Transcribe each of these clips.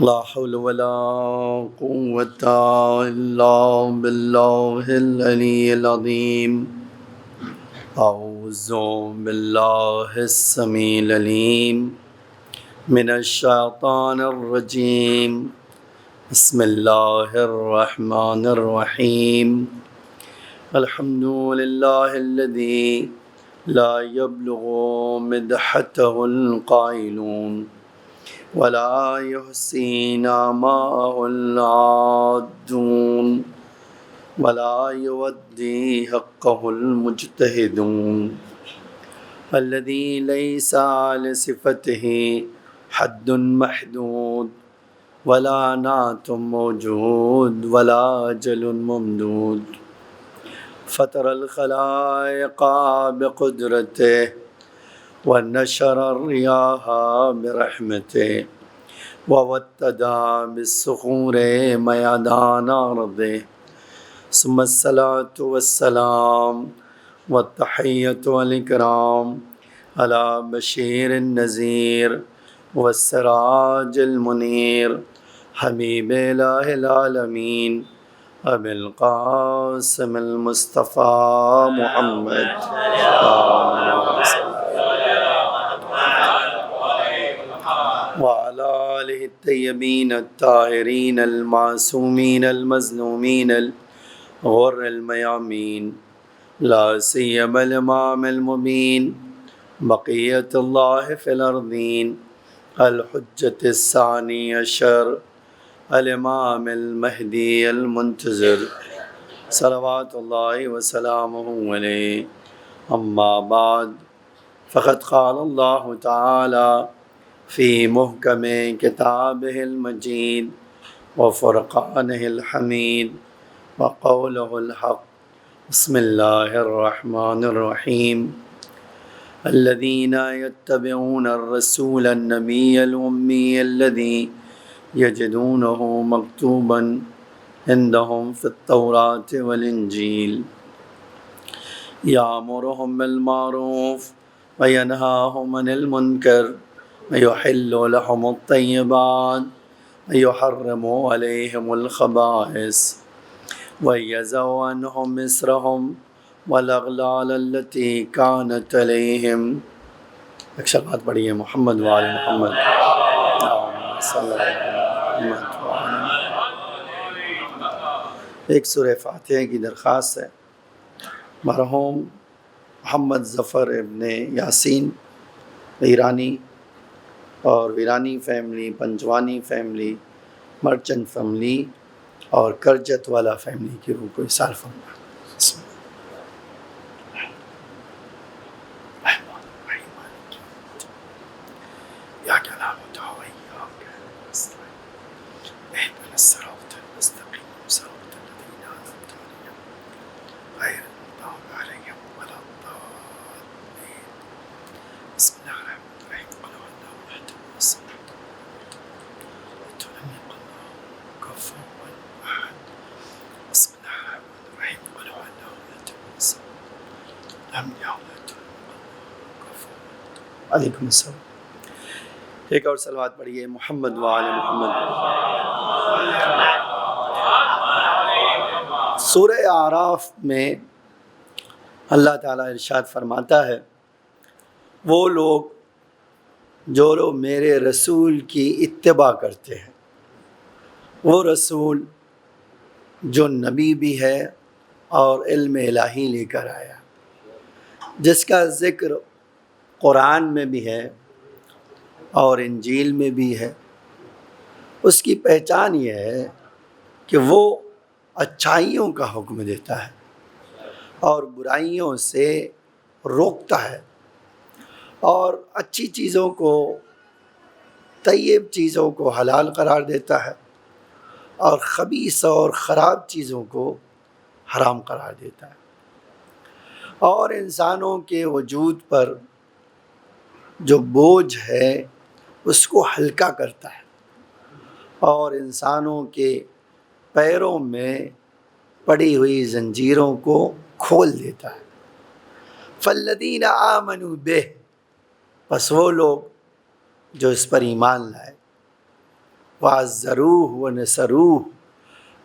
لا حول ولا قوة إلا بالله العلي العظيم. أعوذ بالله السميع العليم من الشيطان الرجيم. بسم الله الرحمن الرحيم. الحمد لله الذي لا يبلغ مدحته القائلون ولا يحصي نعماءه العادون ولا يودي حقه المجتهدون الذي ليس لصفته حد محدود ولا نعت موجود ولا أجل ممدود. فطر الخلائق بقدرته ونشر الرياح برحمته ووتد بالصخور ميدان أرضه. ثم الصلاة والسلام والتحية والإكرام على بشير النذير والسراج المنير حبيب إله العالمين أبي القاسم المصطفى محمد وعلى آله الطيبين الطاهرين المعصومين المظلومين الغر الميامين، لا سيما الإمام المبين بقية الله في الأرضين الحجة الثاني عشر الإمام المهدي المنتظر صلوات الله وسلامه عليه. أما بعد، فقد قال الله تعالى في محكم كتابه المجيد وفرقانه الحميد وقوله الحق. بسم الله الرحمن الرحيم. الذين يتبعون الرسول النبي الأمي الذي يجدونه مكتوبا عندهم في التوراة والإنجيل يأمرهم بالمعروف وينهاهم عن المنكر ويحل لهم الطيبات ويحرم عليهم الخبائث ويضع عنهم إصرهم والأغلال التي كانت عليهم. اکشرات پڑھیے محمد وآل محمد صلی اللہ علیہ وسلم. ایک سورہ فاتحہ کی درخواست ہے. مرحوم محمد ظفر ابن یاسین ویرانی اور ویرانی فیملی، پنجوانی فیملی، مرچنٹ فیملی اور کرجت والا فیملی کی روح کو اصال فرما. علیکم السلام. ایک اور صلوات پڑھیے محمد وآل محمد. سورہ اعراف میں اللہ تعالیٰ ارشاد فرماتا ہے، وہ لوگ جو لوگ میرے رسول کی اتباع کرتے ہیں، وہ رسول جو نبی بھی ہے اور علم الہی لے کر آیا، جس کا ذکر قرآن میں بھی ہے اور انجیل میں بھی ہے. اس کی پہچان یہ ہے کہ وہ اچھائیوں کا حکم دیتا ہے اور برائیوں سے روکتا ہے، اور اچھی چیزوں کو، طیب چیزوں کو حلال قرار دیتا ہے اور خبیث اور خراب چیزوں کو حرام قرار دیتا ہے، اور انسانوں کے وجود پر جو بوجھ ہے اس کو ہلکا کرتا ہے اور انسانوں کے پیروں میں پڑی ہوئی زنجیروں کو کھول دیتا ہے. فالذین آمنوا بہ، پس وہ لوگ جو اس پر ایمان لائے، وَعَزَّرُوهُ وَنَصَرُوهُ،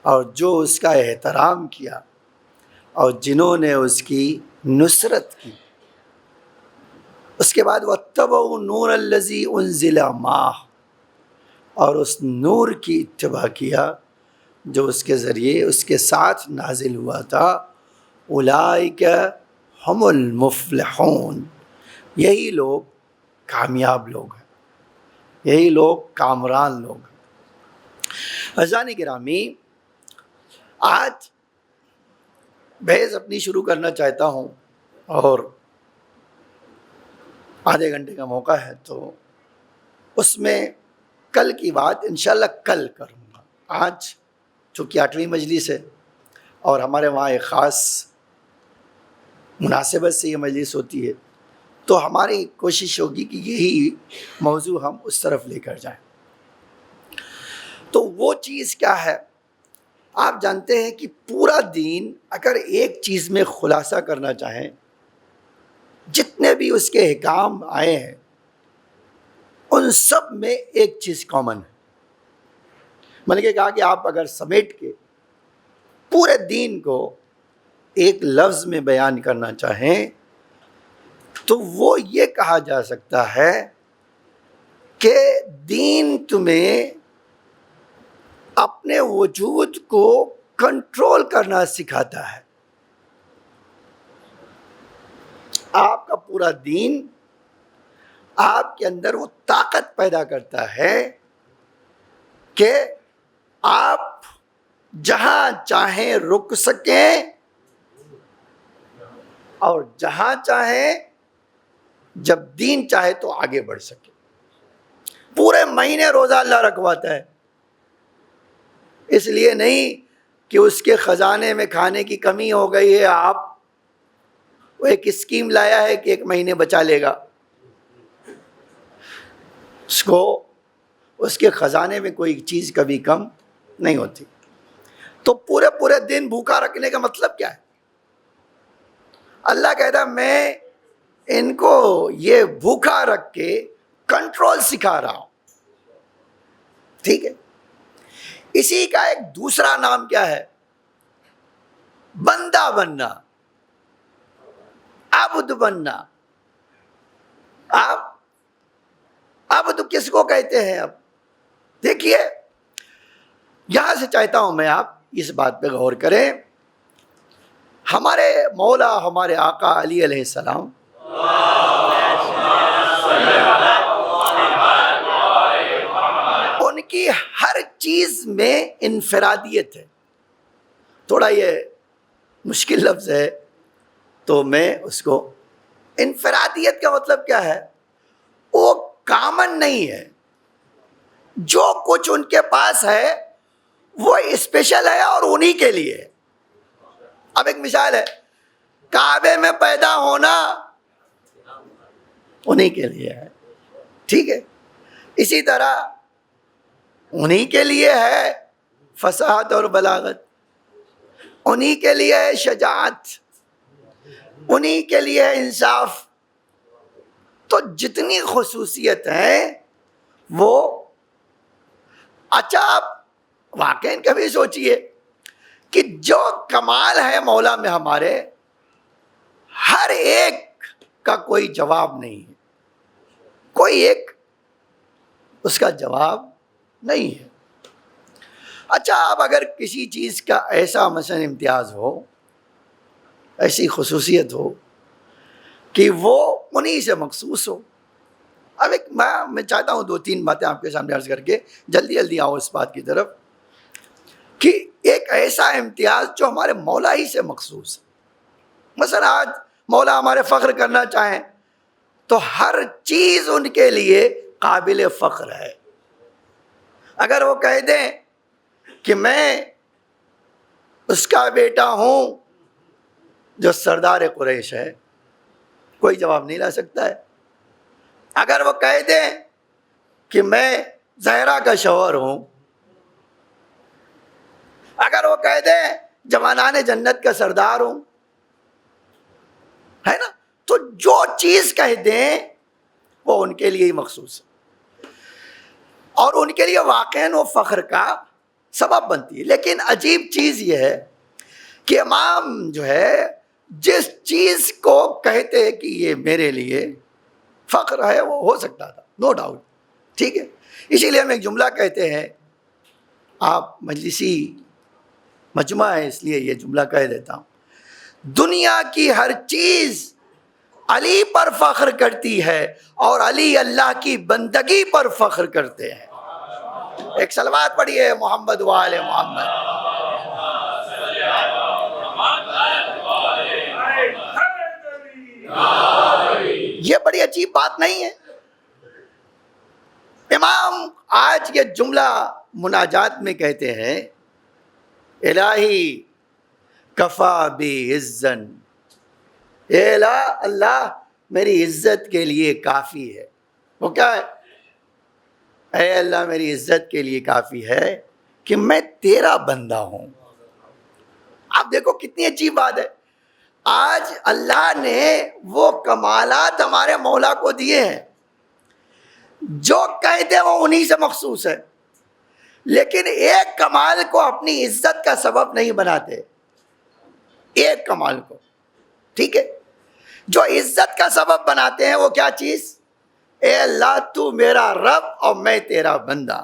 اور جو اس کا احترام کیا اور جنہوں نے اس کی نصرت کی. اس کے بعد وَاتَّبَعُوا النُّورَ الَّذِي أُنزِلَ مَعَهُ، اور اس نور کی اتباع کیا جو اس کے ذریعے اس کے ساتھ نازل ہوا تھا. اولئک هم المفلحون، یہی لوگ کامیاب لوگ ہیں، یہی لوگ کامران لوگ ہیں. عزیزان گرامی، آج بحث اپنی شروع کرنا چاہتا ہوں، اور آدھے گھنٹے کا موقع ہے تو اس میں کل کی بات انشاءاللہ کل کروں گا. آج چونکہ 8ویں مجلس ہے اور ہمارے وہاں ایک خاص مناسبت سے یہ مجلس ہوتی ہے، تو ہماری کوشش ہوگی کہ یہی موضوع ہم اس طرف لے کر جائیں. تو وہ چیز کیا ہے؟ آپ جانتے ہیں کہ پورا دین اگر ایک چیز میں خلاصہ کرنا چاہیں، جتنے بھی اس کے احکام آئے ہیں ان سب میں ایک چیز کامن ہے. میں نے کہا کہ آپ اگر سمیٹ کے پورے دین کو ایک لفظ میں بیان کرنا چاہیں تو وہ یہ کہا جا سکتا ہے کہ دین تمہیں اپنے وجود کو کنٹرول کرنا سکھاتا ہے. آپ کا پورا دین آپ کے اندر وہ طاقت پیدا کرتا ہے کہ آپ جہاں چاہیں رک سکیں اور جہاں چاہیں جب دین چاہے تو آگے بڑھ سکیں. پورے مہینے روزہ اللہ رکھواتا ہے، اس لیے نہیں کہ اس کے خزانے میں کھانے کی کمی ہو گئی ہے، آپ وہ ایک اسکیم لایا ہے کہ 1 مہینے بچا لے گا. اس کو اس کے خزانے میں کوئی چیز کبھی کم نہیں ہوتی. تو پورے دن بھوکا رکھنے کا مطلب کیا ہے؟ اللہ کہتا ہے میں ان کو یہ بھوکا رکھ کے کنٹرول سکھا رہا ہوں. ٹھیک ہے، اسی کا ایک دوسرا نام کیا ہے؟ بندہ بننا، عبد بننا. آپ عبد کس کو کہتے ہیں؟ اب دیکھیے، یہاں سے چاہتا ہوں میں آپ اس بات پہ غور کریں. ہمارے مولا، ہمارے آقا علی علیہ السلام ان کی ہر چیز میں انفرادیت ہے. تھوڑا یہ مشکل لفظ ہے تو میں اس کو، انفرادیت کا مطلب کیا ہے؟ وہ کامن نہیں ہے. جو کچھ ان کے پاس ہے وہ اسپیشل ہے اور انہی کے لیے. اب ایک مثال ہے، کعبے میں پیدا ہونا انہی کے لیے ہے. ٹھیک ہے، اسی طرح انہی کے لیے ہے فصاحت اور بلاغت، انہی کے لیے ہے شجاعت، انہی کے لیے ہے انصاف. تو جتنی خصوصیت ہیں وہ، اچھا آپ واقعی کبھی سوچئے کہ جو کمال ہے مولا میں ہمارے، ہر ایک کا کوئی جواب نہیں ہے، کوئی ایک اس کا جواب نہیں ہے. اچھا اب اگر کسی چیز کا ایسا مثلا امتیاز ہو، ایسی خصوصیت ہو کہ وہ انہی سے مخصوص ہو. اب ایک میں چاہتا ہوں 2-3 باتیں آپ کے سامنے عرض کر کے جلدی آؤ اس بات کی طرف کہ ایک ایسا امتیاز جو ہمارے مولا ہی سے مخصوص ہے. مثلا آج مولا ہمارے فخر کرنا چاہیں تو ہر چیز ان کے لیے قابل فخر ہے. اگر وہ کہہ دیں کہ میں اس کا بیٹا ہوں جو سردار قریش ہے، کوئی جواب نہیں لا سکتا ہے. اگر وہ کہہ دیں کہ میں زہرا کا شوہر ہوں، اگر وہ کہہ دیں جوانان جنت کا سردار ہوں، ہے نا، تو جو چیز کہہ دیں وہ ان کے لیے ہی مخصوص ہے. اور ان کے لیے واقعاً وہ فخر کا سبب بنتی ہے. لیکن عجیب چیز یہ ہے کہ امام جو ہے جس چیز کو کہتے ہیں کہ یہ میرے لیے فخر ہے وہ ہو سکتا تھا، نو ڈاؤٹ، ٹھیک ہے. اسی لیے ہم ایک جملہ کہتے ہیں، آپ مجلسی مجمع ہے اس لیے یہ جملہ کہہ دیتا ہوں، دنیا کی ہر چیز علی پر فخر کرتی ہے اور علی اللہ کی بندگی پر فخر کرتے ہیں. ایک صلوات پڑھیے محمد وآل محمد. یہ بڑی عجیب بات نہیں ہے؟ امام آج یہ جملہ مناجات میں کہتے ہیں، الہی کفا بی عزن، اے اللہ میری عزت کے لیے کافی ہے. وہ کیا ہے؟ اے اللہ میری عزت کے لیے کافی ہے کہ میں تیرا بندہ ہوں. آپ دیکھو کتنی عجیب بات ہے. آج اللہ نے وہ کمالات ہمارے مولا کو دیے ہیں، جو کہتے وہ انہی سے مخصوص ہے، لیکن ایک کمال کو اپنی عزت کا سبب نہیں بناتے. ایک کمال کو، ٹھیک ہے، جو عزت کا سبب بناتے ہیں وہ کیا چیز؟ اے اللہ تو میرا رب اور میں تیرا بندہ.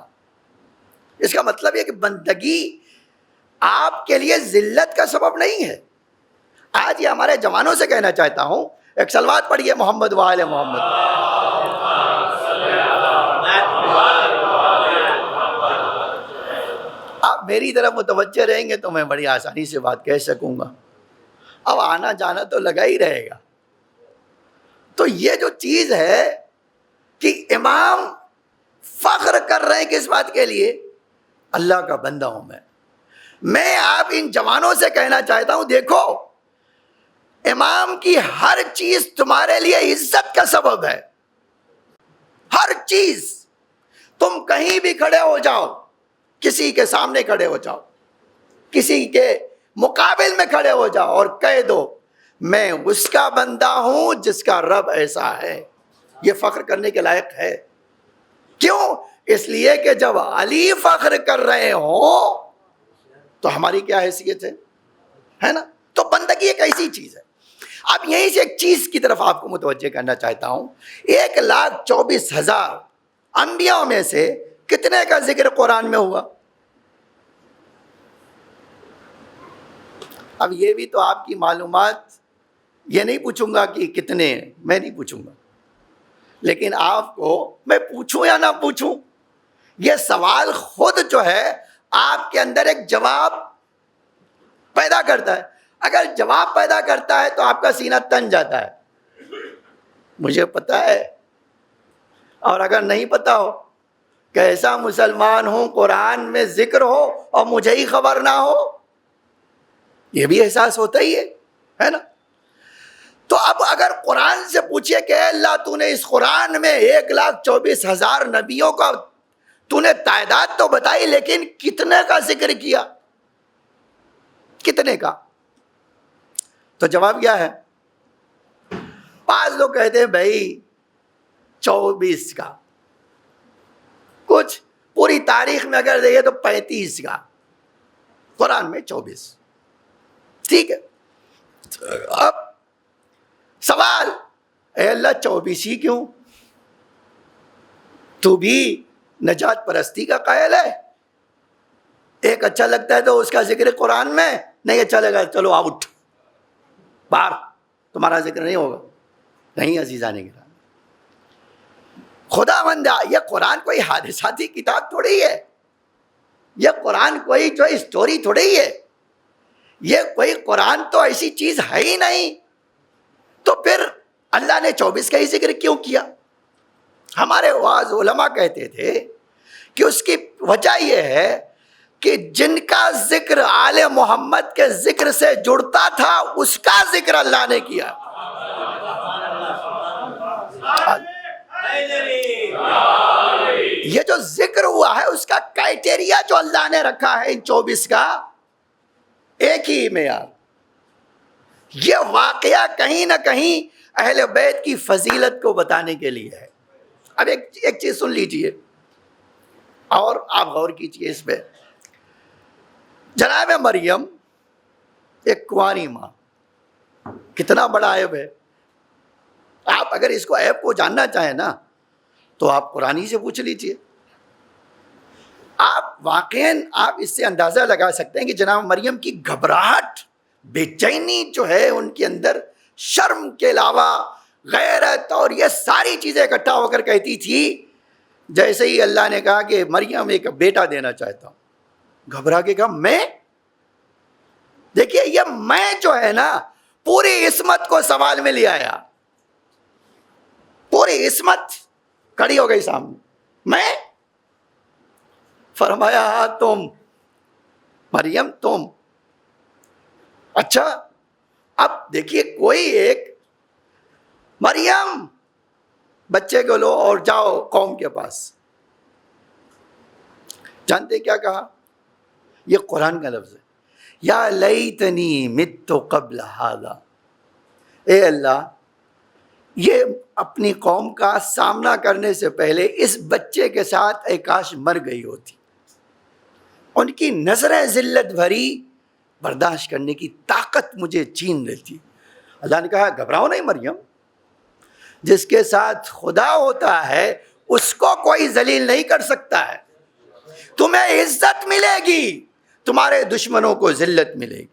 اس کا مطلب یہ کہ بندگی آپ کے لیے ذلت کا سبب نہیں ہے. آج یہ ہمارے جوانوں سے کہنا چاہتا ہوں، ایک صلوات پڑھیے محمد وآل محمد. آپ میری طرف متوجہ رہیں گے تو میں بڑی آسانی سے بات کہہ سکوں گا. اب آنا جانا تو لگا ہی رہے گا. تو یہ جو چیز ہے کہ امام فخر کر رہے ہیں کس بات کے لیے؟ اللہ کا بندہ ہوں میں آپ ان جوانوں سے کہنا چاہتا ہوں، دیکھو امام کی ہر چیز تمہارے لیے عزت کا سبب ہے. ہر چیز. تم کہیں بھی کھڑے ہو جاؤ، کسی کے سامنے کھڑے ہو جاؤ، کسی کے مقابل میں کھڑے ہو جاؤ اور کہہ دو میں اس کا بندہ ہوں جس کا رب ایسا ہے، یہ فخر کرنے کے لائق ہے. کیوں؟ اس لیے کہ جب علی فخر کر رہے ہوں تو ہماری کیا حیثیت ہے نا. تو بندگی ایک ایسی چیز ہے. اب یہیں سے ایک چیز کی طرف آپ کو متوجہ کرنا چاہتا ہوں. 1,24,000 انبیاء میں سے کتنے کا ذکر قرآن میں ہوا؟ اب یہ بھی تو آپ کی معلومات، یہ نہیں پوچھوں گا کہ کتنے، میں نہیں پوچھوں گا، لیکن آپ کو میں پوچھوں یا نہ پوچھوں، یہ سوال خود جو ہے آپ کے اندر ایک جواب پیدا کرتا ہے. اگر جواب پیدا کرتا ہے تو آپ کا سینہ تن جاتا ہے. مجھے پتا ہے، اور اگر نہیں پتا ہو کیسا مسلمان ہوں قرآن میں ذکر ہو اور مجھے ہی خبر نہ ہو، یہ بھی احساس ہوتا ہی ہے نا. تو اب اگر قرآن سے پوچھے کہ اے اللہ تو نے اس قرآن میں 1,24,000 نبیوں کا تو نے تعداد تو بتائی، لیکن کتنے کا ذکر کیا؟ کتنے کا؟ تو جواب کیا ہے؟ بعض لوگ کہتے ہیں بھائی 24 کا، کچھ پوری تاریخ میں اگر دیکھیں تو 35 کا، قرآن میں 24. ٹھیک ہے. اب سوال، اے اللہ 24 ہی کیوں؟ تو بھی نجات پرستی کا قائل ہے؟ ایک اچھا لگتا ہے تو اس کا ذکر قرآن میں، نہیں اچھا لگا چلو آؤٹ، باہر، تمہارا ذکر نہیں ہوگا. نہیں عزیزان گرامی، خدا بندہ، یہ قرآن کوئی حادثاتی کتاب تھوڑی ہے، یہ قرآن کوئی جو اسٹوری تھوڑی ہے، یہ کوئی قرآن تو ایسی چیز ہے ہی نہیں. تو پھر اللہ نے 24 کا ہی ذکر کیوں کیا؟ ہمارے واعظ علماء کہتے تھے کہ اس کی وجہ یہ ہے کہ جن کا ذکر آل محمد کے ذکر سے جڑتا تھا اس کا ذکر اللہ نے کیا. یہ جو ذکر ہوا ہے اس کا کرائٹیریا جو اللہ نے رکھا ہے ان 24 کا، ایک ہی معیار. یہ واقعہ کہیں نہ کہیں اہل بیت کی فضیلت کو بتانے کے لیے ہے. اب ایک چیز سن لیجئے، اور آپ غور کیجیے اس پہ، جناب مریم ایک کنواری ماں، کتنا بڑا عیب ہے. آپ اگر اس کو عیب کو جاننا چاہیں نا تو آپ قرآن ہی سے پوچھ لیجیے. آپ واقعاً آپ اس سے اندازہ لگا سکتے ہیں کہ جناب مریم کی گھبراہٹ، بے چینی جو ہے ان کے اندر، شرم کے علاوہ غیرت اور یہ ساری چیزیں اکٹھا ہو کر کہتی تھی جیسے ہی اللہ نے کہا کہ مریم ایک بیٹا دینا چاہتا ہوں، گھبرا کے کہا میں. دیکھیے یہ میں جو ہے نا پوری عصمت کو سوال میں لے آیا، پوری عصمت کھڑی ہو گئی سامنے. میں؟ فرمایا ہاں تم مریم تم. اچھا اب دیکھیے کوئی ایک مریم بچے کو لو اور جاؤ قوم کے پاس. جانتے کیا کہا؟ یہ قرآن کا لفظ ہے، یا لیتنی مت قبل ھذا. اے اللہ یہ اپنی قوم کا سامنا کرنے سے پہلے اس بچے کے ساتھ اے کاش مر گئی ہوتی. ان کی نظریں ذلت بھری برداشت کرنے کی طاقت مجھے چھین لیتی. اللہ نے کہا گھبراؤ نہیں مریم، جس کے ساتھ خدا ہوتا ہے اس کو کوئی ذلیل نہیں کر سکتا ہے. تمہیں عزت ملے گی، تمہارے دشمنوں کو ذلت ملے گی.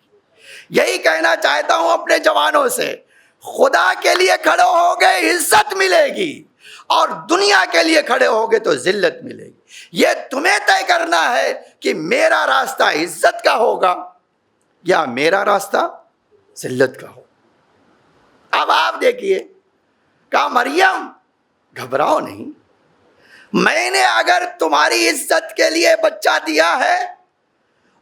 یہی کہنا چاہتا ہوں اپنے جوانوں سے، خدا کے لیے کھڑے ہوگے عزت ملے گی، اور دنیا کے لیے کھڑے ہوگے تو ذلت ملے گی. یہ تمہیں طے کرنا ہے کہ میرا راستہ عزت کا ہوگا یا میرا راستہ ذلت کا ہوگا. اب آپ دیکھیے، کہا مریم گھبراؤ نہیں، میں نے اگر تمہاری عزت کے لیے بچہ دیا ہے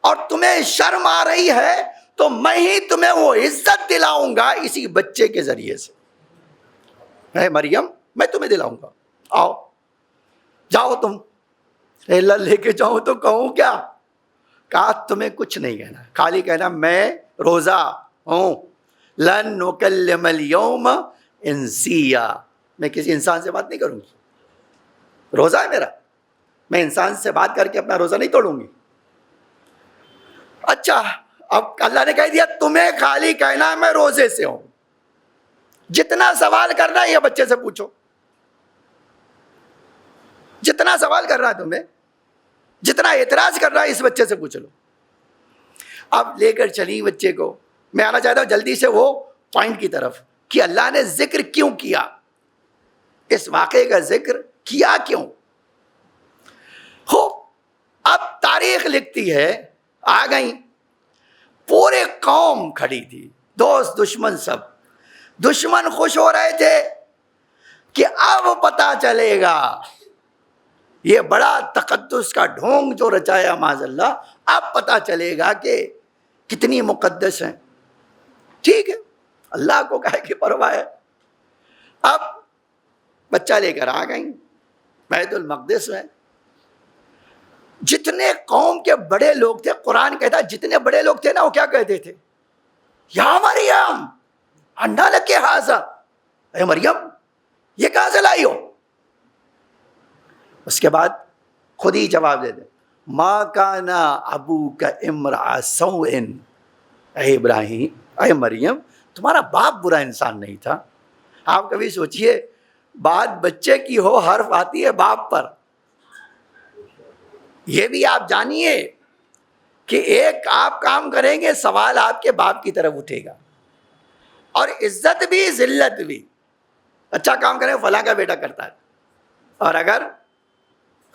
اور تمہیں شرم آ رہی ہے تو میں ہی تمہیں وہ عزت دلاؤں گا اسی بچے کے ذریعے سے. اے مریم میں تمہیں دلاؤں گا، آؤ جاؤ تم. اللہ لے کے جاؤں تو کہوں کیا؟ کہا تمہیں کچھ نہیں کہنا، خالی کہنا میں روزہ ہوں، لن نکلم اليوم انسیا، میں کسی انسان سے بات نہیں کروں گی، روزہ ہے میرا، میں انسان سے بات کر کے اپنا روزہ نہیں توڑوں گی. اچھا اب اللہ نے کہہ دیا تمہیں خالی کہنا ہے میں روزے سے ہوں، جتنا سوال کرنا ہے یہ بچے سے پوچھو، جتنا سوال کرنا ہے تمہیں، جتنا اعتراض کرنا ہے اس بچے سے پوچھ لو. اب لے کر چلی بچے کو. میں آنا چاہتا ہوں جلدی سے وہ پوائنٹ کی طرف کہ اللہ نے ذکر کیوں کیا، اس واقعے کا ذکر کیا کیوں. ہو اب تاریخ لکھتی ہے، آ گئی پورے قوم کھڑی تھی، دوست دشمن سب. دشمن خوش ہو رہے تھے کہ اب پتا چلے گا یہ بڑا تقدس کا ڈھونگ جو رچایا معاذ اللہ، اب پتا چلے گا کہ کتنی مقدس ہیں. ٹھیک ہے اللہ کو کہے کہ پرواہ ہے. اب بچہ لے کر آ گئی بیت المقدس میں. جتنے قوم کے بڑے لوگ تھے، قرآن کہتا جتنے بڑے لوگ تھے نا وہ کیا کہتے تھے؟ یا مریم انڈا لکے ہاذا، اے مریم یہ کہاں سے لائی ہو؟ اس کے بعد خود ہی جواب دے دے، ما کانا ابوک امرأ سوء، اے ابراہیم اے مریم تمہارا باپ برا انسان نہیں تھا. آپ کبھی سوچئے بات بچے کی ہو حرف آتی ہے باپ پر. یہ بھی آپ جانیے کہ ایک آپ کام کریں گے سوال آپ کے باپ کی طرف اٹھے گا، اور عزت بھی ذلت بھی. اچھا کام کریں فلاں کا بیٹا کرتا ہے، اور اگر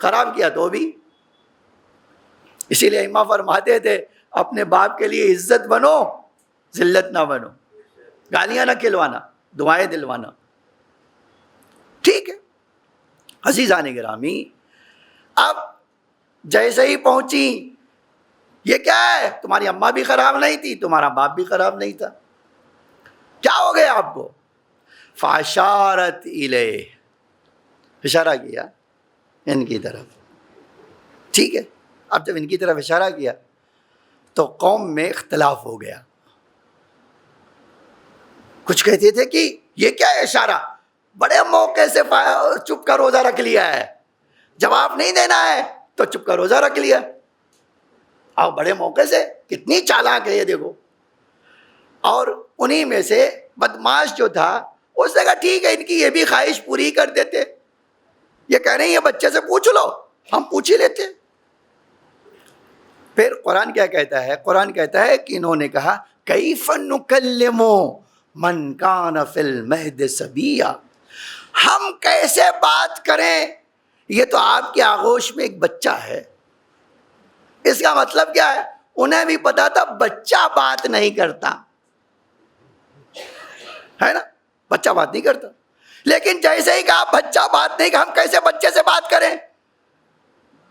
خراب کیا تو بھی. اسی لیے امام فرماتے تھے اپنے باپ کے لیے عزت بنو ذلت نہ بنو، گالیاں نہ کھلوانا دعائیں دلوانا. ٹھیک ہے عزیزان گرامی، اب جیسے ہی پہنچی، یہ کیا ہے؟ تمہاری اماں بھی خراب نہیں تھی، تمہارا باپ بھی خراب نہیں تھا، کیا ہو گیا آپ کو؟ فاشارت الیہ، اشارہ کیا ان کی طرف. ٹھیک ہے اب جب ان کی طرف اشارہ کیا تو قوم میں اختلاف ہو گیا. کچھ کہتے تھے کہ یہ کیا ہے اشارہ، بڑے موقع سے چپ کا روزہ رکھ لیا ہے، جواب نہیں دینا ہے. تو چپ کا روزہ رکھ لیا. اور بڑے موقع سے کتنی چالاک ہے یہ دیکھو. اور انہی میں سے بدماش جو تھا اس نے کہا ٹھیک ہے ان کی یہ بھی خواہش پوری کر دیتے. یہ کہہ رہے ہیں یہ بچے سے پوچھ لو, ہم پوچھ ہی لیتے. پھر قرآن کیا کہتا ہے؟ قرآن کہتا ہے کہ انہوں نے کہا کیف نکلم من کان فی المہد صبیا, ہم کیسے بات کریں, یہ تو آپ کے آغوش میں ایک بچہ ہے. اس کا مطلب کیا ہے؟ انہیں بھی پتا تھا بچہ بات نہیں کرتا ہے نا, بچہ بات نہیں کرتا. لیکن جیسے ہی کہا بچہ بات نہیں, ہم کیسے بچے سے بات کریں.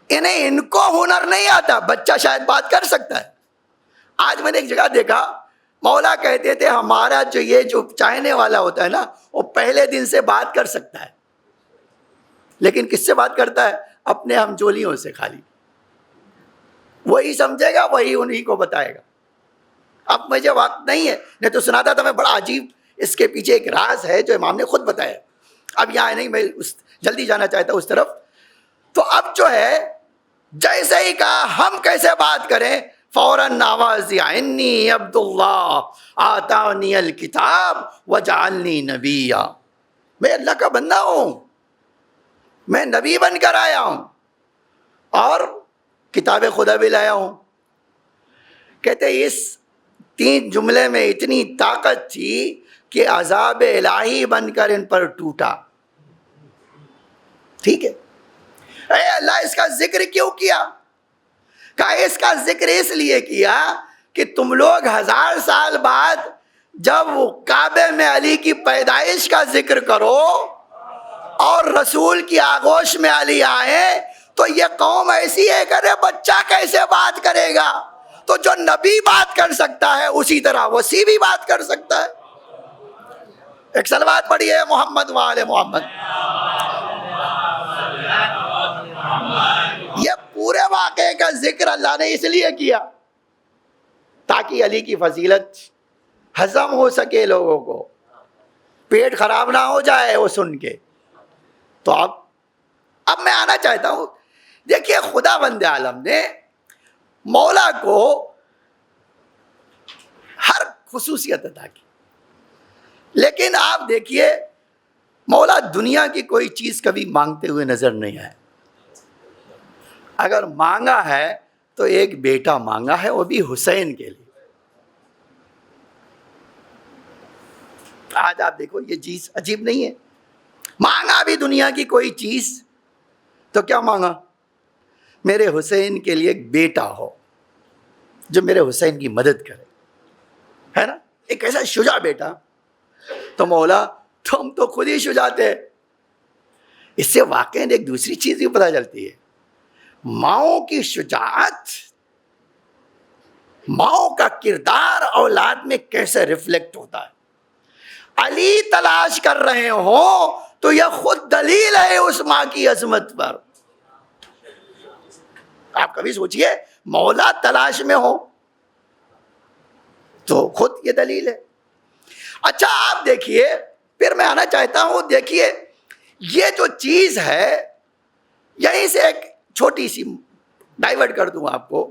ان کو ہنر نہیں آتا, بچہ شاید بات کر سکتا ہے. آج میں نے ایک جگہ دیکھا مولا کہتے تھے ہمارا جو یہ جو چاہنے والا ہوتا ہے نا وہ پہلے دن سے بات کر سکتا ہے, لیکن کس سے بات کرتا ہے؟ اپنے ہم جولیوں سے خالی. وہی سمجھے گا وہی انہی کو بتائے گا. اب مجھے وقت نہیں ہے, نہیں تو سناتا تھا میں, بڑا عجیب اس کے پیچھے ایک راز ہے جو امام نے خود بتایا. اب یہاں نہیں, میں جلدی جانا چاہتا ہوں اس طرف. تو اب جو ہے جیسے ہی کہا ہم کیسے بات کریں, فوراً آواز دیا انی عبداللہ آتانی الکتاب وجعلنی نبیا, میں اللہ کا بندہ ہوں, میں نبی بن کر آیا ہوں اور کتاب خدا بھی لایا ہوں. کہتے اس 3 جملے میں اتنی طاقت تھی کہ عذاب الہی بن کر ان پر ٹوٹا. ٹھیک ہے, اے اللہ اس کا ذکر کیوں کیا؟ کہا اس کا ذکر اس لیے کیا کہ تم لوگ 1000 سال بعد جب کعبے میں علی کی پیدائش کا ذکر کرو اور رسول کی آغوش میں علی آئے تو یہ قوم ایسی ہے کہ بچہ کیسے بات کرے گا, تو جو نبی بات کر سکتا ہے اسی طرح وسیع بھی بات کر سکتا ہے. ایک صلوات پڑھیے محمد وآل محمد. یہ پورے واقعے کا ذکر اللہ نے اس لیے کیا تاکہ علی کی فضیلت ہضم ہو سکے, لوگوں کو پیٹ خراب نہ ہو جائے وہ سن کے. تو اب میں آنا چاہتا ہوں, دیکھیے خدا بند عالم نے مولا کو ہر خصوصیت عطا کی, لیکن آپ دیکھیے مولا دنیا کی کوئی چیز کبھی مانگتے ہوئے نظر نہیں آئے. اگر مانگا ہے تو ایک بیٹا مانگا ہے, وہ بھی حسین کے لیے. آج آپ دیکھو یہ چیز عجیب نہیں ہے, مانگا بھی دنیا کی کوئی چیز تو کیا مانگا؟ میرے حسین کے لیے ایک بیٹا ہو جو میرے حسین کی مدد کرے, ہے نا, ایک ایسا شجاع بیٹا. تو مولا تم تو خود ہی شجاع تھے. اس سے واقعی ایک دوسری چیز بھی پتہ چلتی ہے, ماؤں کی شجاعت, ماؤں کا کردار اولاد میں کیسے ریفلیکٹ ہوتا ہے. علی تلاش کر رہے ہوں تو یہ خود دلیل ہے اس ماں کی عظمت پر. آپ کبھی سوچئے مولا تلاش میں ہو تو خود یہ دلیل ہے. اچھا آپ دیکھیے, پھر میں آنا چاہتا ہوں, دیکھیے یہ جو چیز ہے, یہیں سے ایک چھوٹی سی ڈائیورٹ کر دوں آپ کو,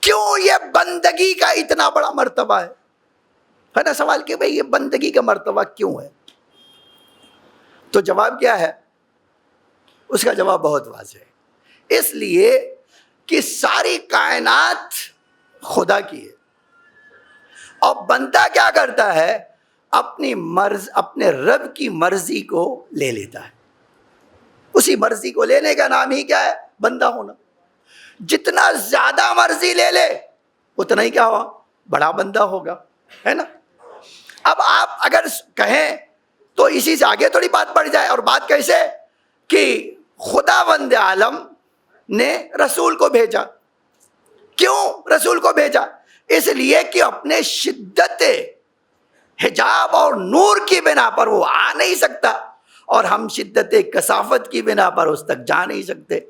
کیوں یہ بندگی کا اتنا بڑا مرتبہ ہے نا سوال کہ بھئی یہ بندگی کا مرتبہ کیوں ہے؟ تو جواب کیا ہے؟ اس کا جواب بہت واضح ہے. اس لیے کہ ساری کائنات خدا کی ہے اور بندہ کیا کرتا ہے؟ اپنے رب کی مرضی کو لے لیتا ہے. اسی مرضی کو لینے کا نام ہی کیا ہے؟ بندہ ہونا. جتنا زیادہ مرضی لے لے اتنا ہی کیا ہوا؟ بڑا بندہ ہوگا, ہے نا. اب آپ اگر کہیں تو اسی سے آگے تھوڑی بات بڑھ جائے, اور بات کیسے کہ خدا بند عالم نے رسول کو بھیجا. کیوں رسول کو بھیجا؟ اس لیے کہ اپنے شدت حجاب اور نور کی بنا پر وہ آ نہیں سکتا, اور ہم شدت کثافت کی بنا پر اس تک جا نہیں سکتے.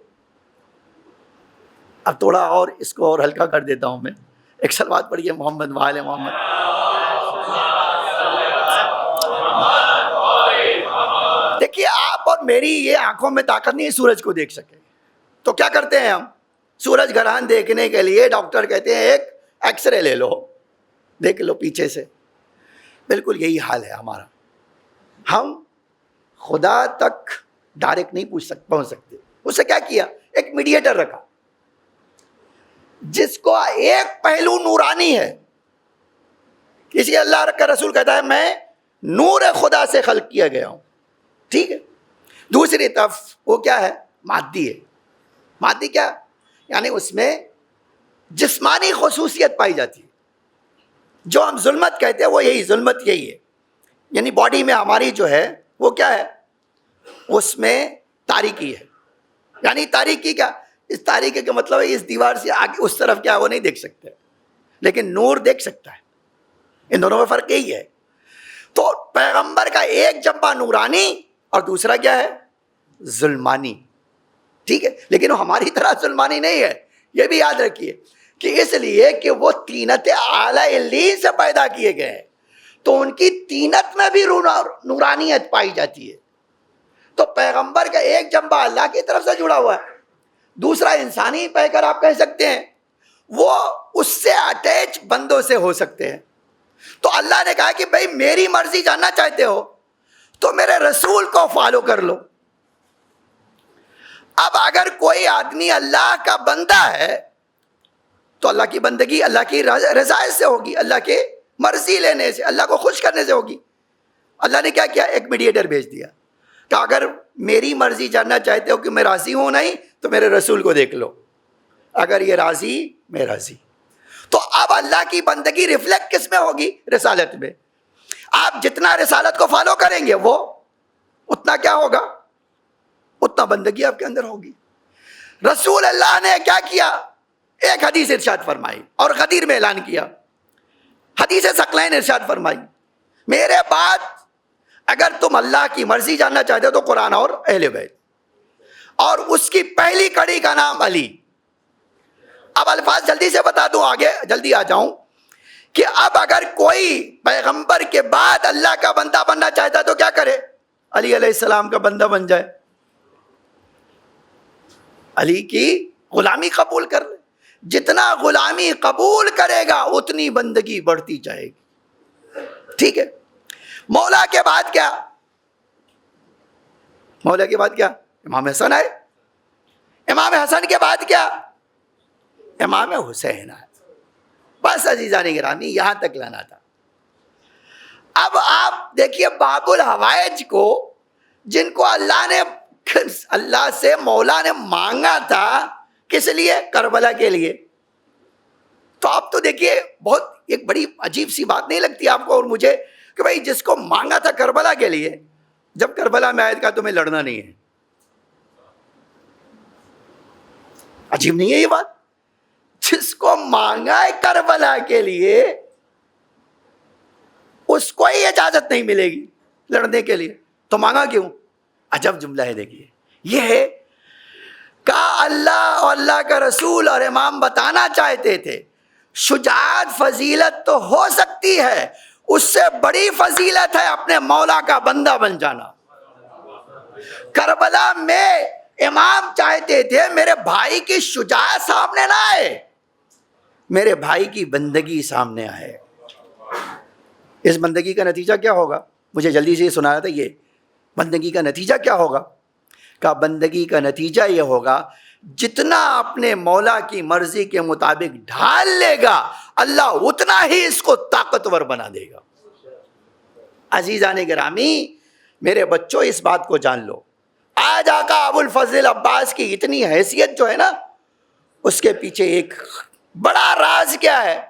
اب تھوڑا اور اس کو اور ہلکا کر دیتا ہوں میں. ایک صلوات پڑھیے محمد وآل محمد. دیکھیے آپ اور میری یہ آنکھوں میں طاقت نہیں ہے سورج کو دیکھ سکے, تو کیا کرتے ہیں ہم؟ سورج گرہن دیکھنے کے لیے ڈاکٹر کہتے ہیں ایک ایکس رے لے لو، دیکھ لو پیچھے سے۔ بالکل یہی حال ہے ہمارا، ہم خدا تک ڈائریکٹ نہیں پہنچ سکتے۔ اس سے کیا کیا؟ ایک میڈیٹر رکھا جس کو ایک پہلو نورانی ہے، اس لیے اللہ کا رسول کہتا ہے میں نور خدا سے خلق کیا گیا ہوں، ٹھیک ہے۔ دوسری طرف وہ کیا ہے؟ مادی ہے۔ مادی کیا؟ یعنی اس میں جسمانی خصوصیت پائی جاتی ہے، جو ہم ظلمت کہتے ہیں وہ یہی ظلمت یہی ہے، یعنی باڈی میں ہماری جو ہے وہ کیا ہے؟ اس میں تاریکی ہے۔ یعنی تاریکی کیا؟ اس تاریکی کا مطلب ہے اس دیوار سے آگے اس طرف کیا وہ نہیں دیکھ سکتے، لیکن نور دیکھ سکتا ہے۔ ان دونوں میں فرق یہی ہے۔ تو پیغمبر کا ایک جنبہ نورانی اور دوسرا کیا ہے؟ ظلمانی، ٹھیک ہے۔ لیکن وہ ہماری طرح ظلمانی نہیں ہے، یہ بھی یاد رکھیے کہ اس لیے کہ وہ طینت اعلی علیین سے پیدا کیے گئے ہیں، تو ان کی طینت میں بھی نورانیت پائی جاتی ہے۔ تو پیغمبر کا ایک جنبہ اللہ کی طرف سے جڑا ہوا ہے، دوسرا انسانی پہ کر آپ کہہ سکتے ہیں وہ اس سے اٹیچ بندوں سے ہو سکتے ہیں۔ تو اللہ نے کہا کہ بھئی میری مرضی جاننا چاہتے ہو تو میرے رسول کو فالو کر لو۔ اب اگر کوئی آدمی اللہ کا بندہ ہے تو اللہ کی بندگی اللہ کی رضایت سے ہوگی، اللہ کی مرضی لینے سے، اللہ کو خوش کرنے سے ہوگی۔ اللہ نے کیا کیا؟ ایک میڈیٹر بھیج دیا کہ اگر میری مرضی جاننا چاہتے ہو کہ میں راضی ہوں نہیں تو میرے رسول کو دیکھ لو، اگر یہ راضی میں راضی۔ تو اب اللہ کی بندگی ریفلیکٹ کس میں ہوگی؟ رسالت میں۔ آپ جتنا رسالت کو فالو کریں گے وہ اتنا کیا ہوگا؟ اتنا بندگی آپ کے اندر ہوگی۔ رسول اللہ نے کیا کیا؟ ایک حدیث ارشاد فرمائی اور غدیر میں اعلان کیا، حدیث ثقلین ارشاد فرمائی میرے بعد اگر تم اللہ کی مرضی جاننا چاہتے ہو تو قرآن اور اہل بیت، اور اس کی پہلی کڑی کا نام علی۔ اب الفاظ جلدی سے بتا دوں، آگے جلدی آ جاؤں، کہ اب اگر کوئی پیغمبر کے بعد اللہ کا بندہ بننا چاہتا ہے تو کیا کرے؟ علی علیہ السلام کا بندہ بن جائے، علی کی غلامی قبول کر لے۔ جتنا غلامی قبول کرے گا اتنی بندگی بڑھتی جائے گی، ٹھیک ہے۔ مولا کے بعد کیا؟ مولا کے بعد کیا؟ امام حسن آئے۔ امام حسن کے بعد کیا؟ امام حسین آئے۔ بس عزیزان گرامی یہاں تک لانا تھا۔ اب آپ دیکھیے باب الحوائج کو، جن کو اللہ سے مولا نے مانگا تھا، کس لیے؟ کربلا کے لیے۔ تو آپ تو دیکھیے بہت ایک بڑی عجیب سی بات نہیں لگتی آپ کو اور مجھے کہ بھائی جس کو مانگا تھا کربلا کے لیے، جب کربلا میں آئے کہا تمہیں لڑنا نہیں ہے؟ عجیب نہیں ہے یہ بات؟ جس کو مانگا ہے کربلا کے لیے اس کو ہی اجازت نہیں ملے گی لڑنے کے لیے، تو مانگا کیوں؟ عجب جملہ ہے۔ دیکھیے یہ ہے کہ اللہ اور اللہ کا رسول اور امام بتانا چاہتے تھے شجاعت فضیلت تو ہو سکتی ہے، اس سے بڑی فضیلت ہے اپنے مولا کا بندہ بن جانا۔ کربلا میں امام چاہتے تھے میرے بھائی کی شجاعت سامنے نہ آئے، میرے بھائی کی بندگی سامنے آئے۔ اس بندگی کا نتیجہ کیا ہوگا؟ مجھے جلدی سے یہ سنایا تھا، یہ بندگی کا نتیجہ کیا ہوگا؟ کہ بندگی کا نتیجہ یہ ہوگا جتنا اپنے مولا کی مرضی کے مطابق ڈھال لے گا اللہ اتنا ہی اس کو طاقتور بنا دے گا۔ عزیزان گرامی میرے بچوں اس بات کو جان لو، آج آقا ابو الفضل عباس کی اتنی حیثیت جو ہے نا، اس کے پیچھے ایک بڑا راز کیا ہے؟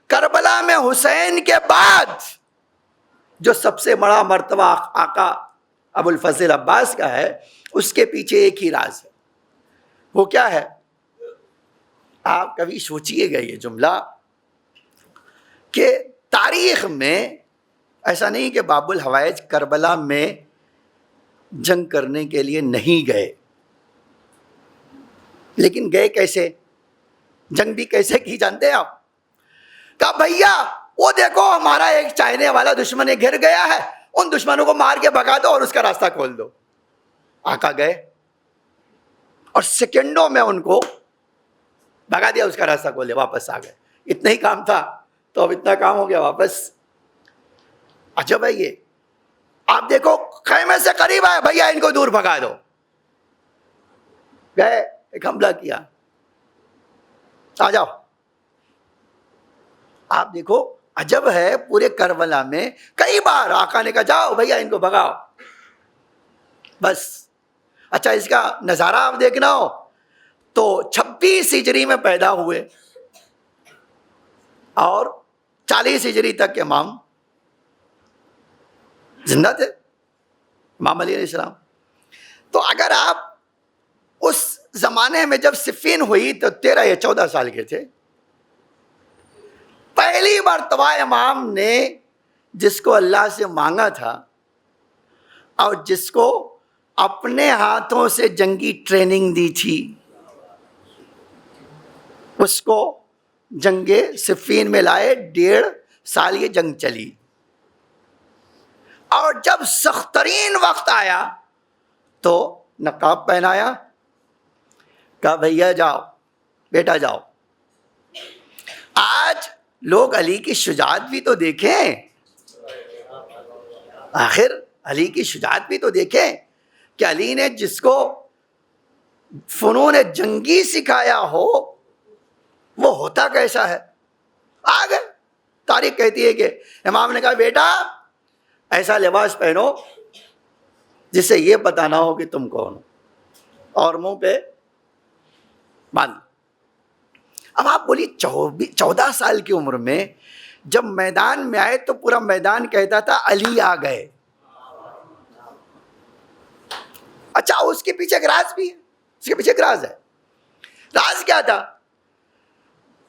کربلا میں حسین کے بعد جو سب سے بڑا مرتبہ آقا ابو الفضل عباس کا ہے، اس کے پیچھے ایک ہی راز ہے۔ وہ کیا ہے؟ آپ کبھی سوچئے گا یہ جملہ کہ تاریخ میں ایسا نہیں کہ باب الحوائج کربلا میں جنگ کرنے کے لیے نہیں گئے، لیکن گئے کیسے؟ جنگ بھی کیسے کی جانتے ہیں آپ؟ کہا بھیا وہ دیکھو ہمارا ایک چائنے والا دشمن گھر گیا ہے، ان دشمنوں کو مار کے بھگا دو اور اس کا راستہ کھول دو۔ آقا گئے، اور سیکنڈوں میں ان کو بھگا دیا، اس کا راستہ کھولے، واپس آ گئے. اتنا ہی کام تھا تو اب اتنا کام ہو گیا واپس. عجب ہے یہ. آپ دیکھو خیمے سے قریب آئے، بھیا ان کو دور بھگا دو، گئے ایک حملہ کیا، آ جاؤ. آپ دیکھو عجب ہے، پورے کربلا میں کئی بار آقا نے کہا جاؤ بھیا ان کو بھگاؤ. بس اچھا اس کا نظارہ آپ دیکھنا ہو تو 26 ہجری میں پیدا ہوئے اور 40 ہجری تک امام زندہ تھے، امام علی علیہ السلام. تو اگر آپ اس زمانے میں جب صفین ہوئی تو 13 یا 14 سال کے تھے. پہلی مرتبہ امام نے جس کو اللہ سے مانگا تھا اور جس کو اپنے ہاتھوں سے جنگی ٹریننگ دی تھی، اس کو جنگ صفین میں لائے. 1.5 سال یہ جنگ چلی، اور جب سخت ترین وقت آیا تو نقاب پہنایا، کہا بھیا جاؤ، بیٹا جاؤ. آج لوگ علی کی شجاعت بھی تو دیکھیں، آخر علی کی شجاعت بھی تو دیکھیں کہ علی نے جس کو فنون جنگی سکھایا ہو وہ ہوتا کیسا ہے. آگے تاریخ کہتی ہے کہ امام نے کہا بیٹا ایسا لباس پہنو جس سے یہ پتہ نہ ہو کہ تم کون ہو، اور منہ پہ باندھ. اب آپ بولیے 14 سال کی عمر میں جب میدان میں آئے تو پورا میدان کہتا تھا علی آ گئے. اچھا اس کے پیچھے ایک راز بھی ہے، اس کے پیچھے ایک راز ہے. راز کیا تھا؟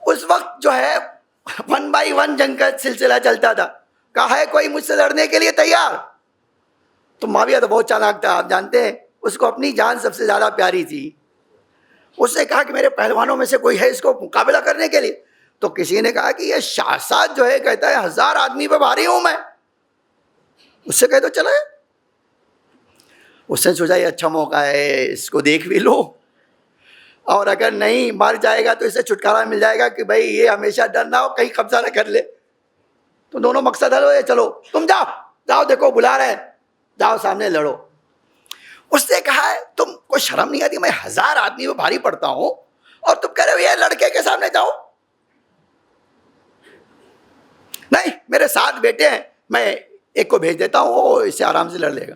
اس وقت جو ہے 1 بائی 1 جنگ کا سلسلہ چلتا تھا. کہا ہے کوئی مجھ سے لڑنے کے لیے تیار؟ تو معاویہ تو بہت چالاک تھا، آپ جانتے ہیں، اس کو اپنی جان سب سے زیادہ پیاری تھی. اس نے کہا کہ میرے پہلوانوں میں سے کوئی ہے اس کو مقابلہ کرنے کے لیے؟ تو کسی نے کہا کہ یہ شاہزاد جو ہے کہتا ہے 1000 آدمی پہ بھاری ہوں میں، اس سے کہہ دو چلے. اس نے سوچا یہ اچھا موقع ہے، اس کو دیکھ بھی لو، اور اگر نہیں مر جائے گا تو اسے چھٹکارا مل جائے گا کہ بھائی یہ ہمیشہ ڈر نہ ہو کہیں قبضہ نہ کر لے. تو دونوں مقصد حل ہوئے، چلو تم جاؤ جاؤ، دیکھو بلا رہے ہیں، جاؤ سامنے لڑو. اس نے کہا ہے تم کو شرم نہیں آتی؟ میں 1000 آدمی میں بھاری پڑتا ہوں اور تم کہہ رہے ہو یہ لڑکے کے سامنے جاؤ. نہیں میرے 7 بیٹے ہیں، میں ایک کو بھیج دیتا ہوں، وہ اسے آرام سے لڑ لے گا.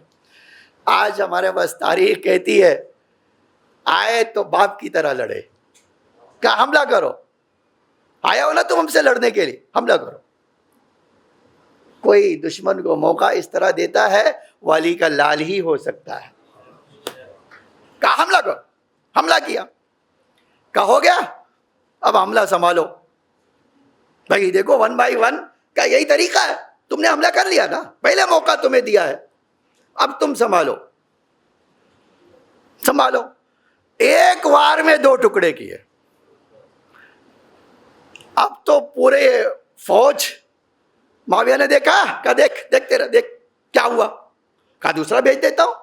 آج ہمارے پاس تاریخ کہتی ہے آئے تو باپ کی طرح لڑے. کہا حملہ کرو، آیا ہو نا تم ہم سے لڑنے کے لیے، حملہ کرو. کوئی دشمن کو موقع اس طرح دیتا ہے وہ علی کا لال ہی ہو سکتا ہے. کہا حملہ کرو، حملہ کیا. کہا ہو گیا اب حملہ سنبھالو. بھائی دیکھو 1 بائی 1 کا یہی طریقہ ہے. تم نے حملہ کر لیا نا، پہلے موقع تمہیں دیا ہے، اب تم سنبھالو سنبھالو. ایک وار میں 2 ٹکڑے کیے. اب تو پورے فوج، معاویہ نے دیکھا، کہا دیکھ دیکھ تیرا دیکھ کیا ہوا. کہا دوسرا بھیج دیتا ہوں.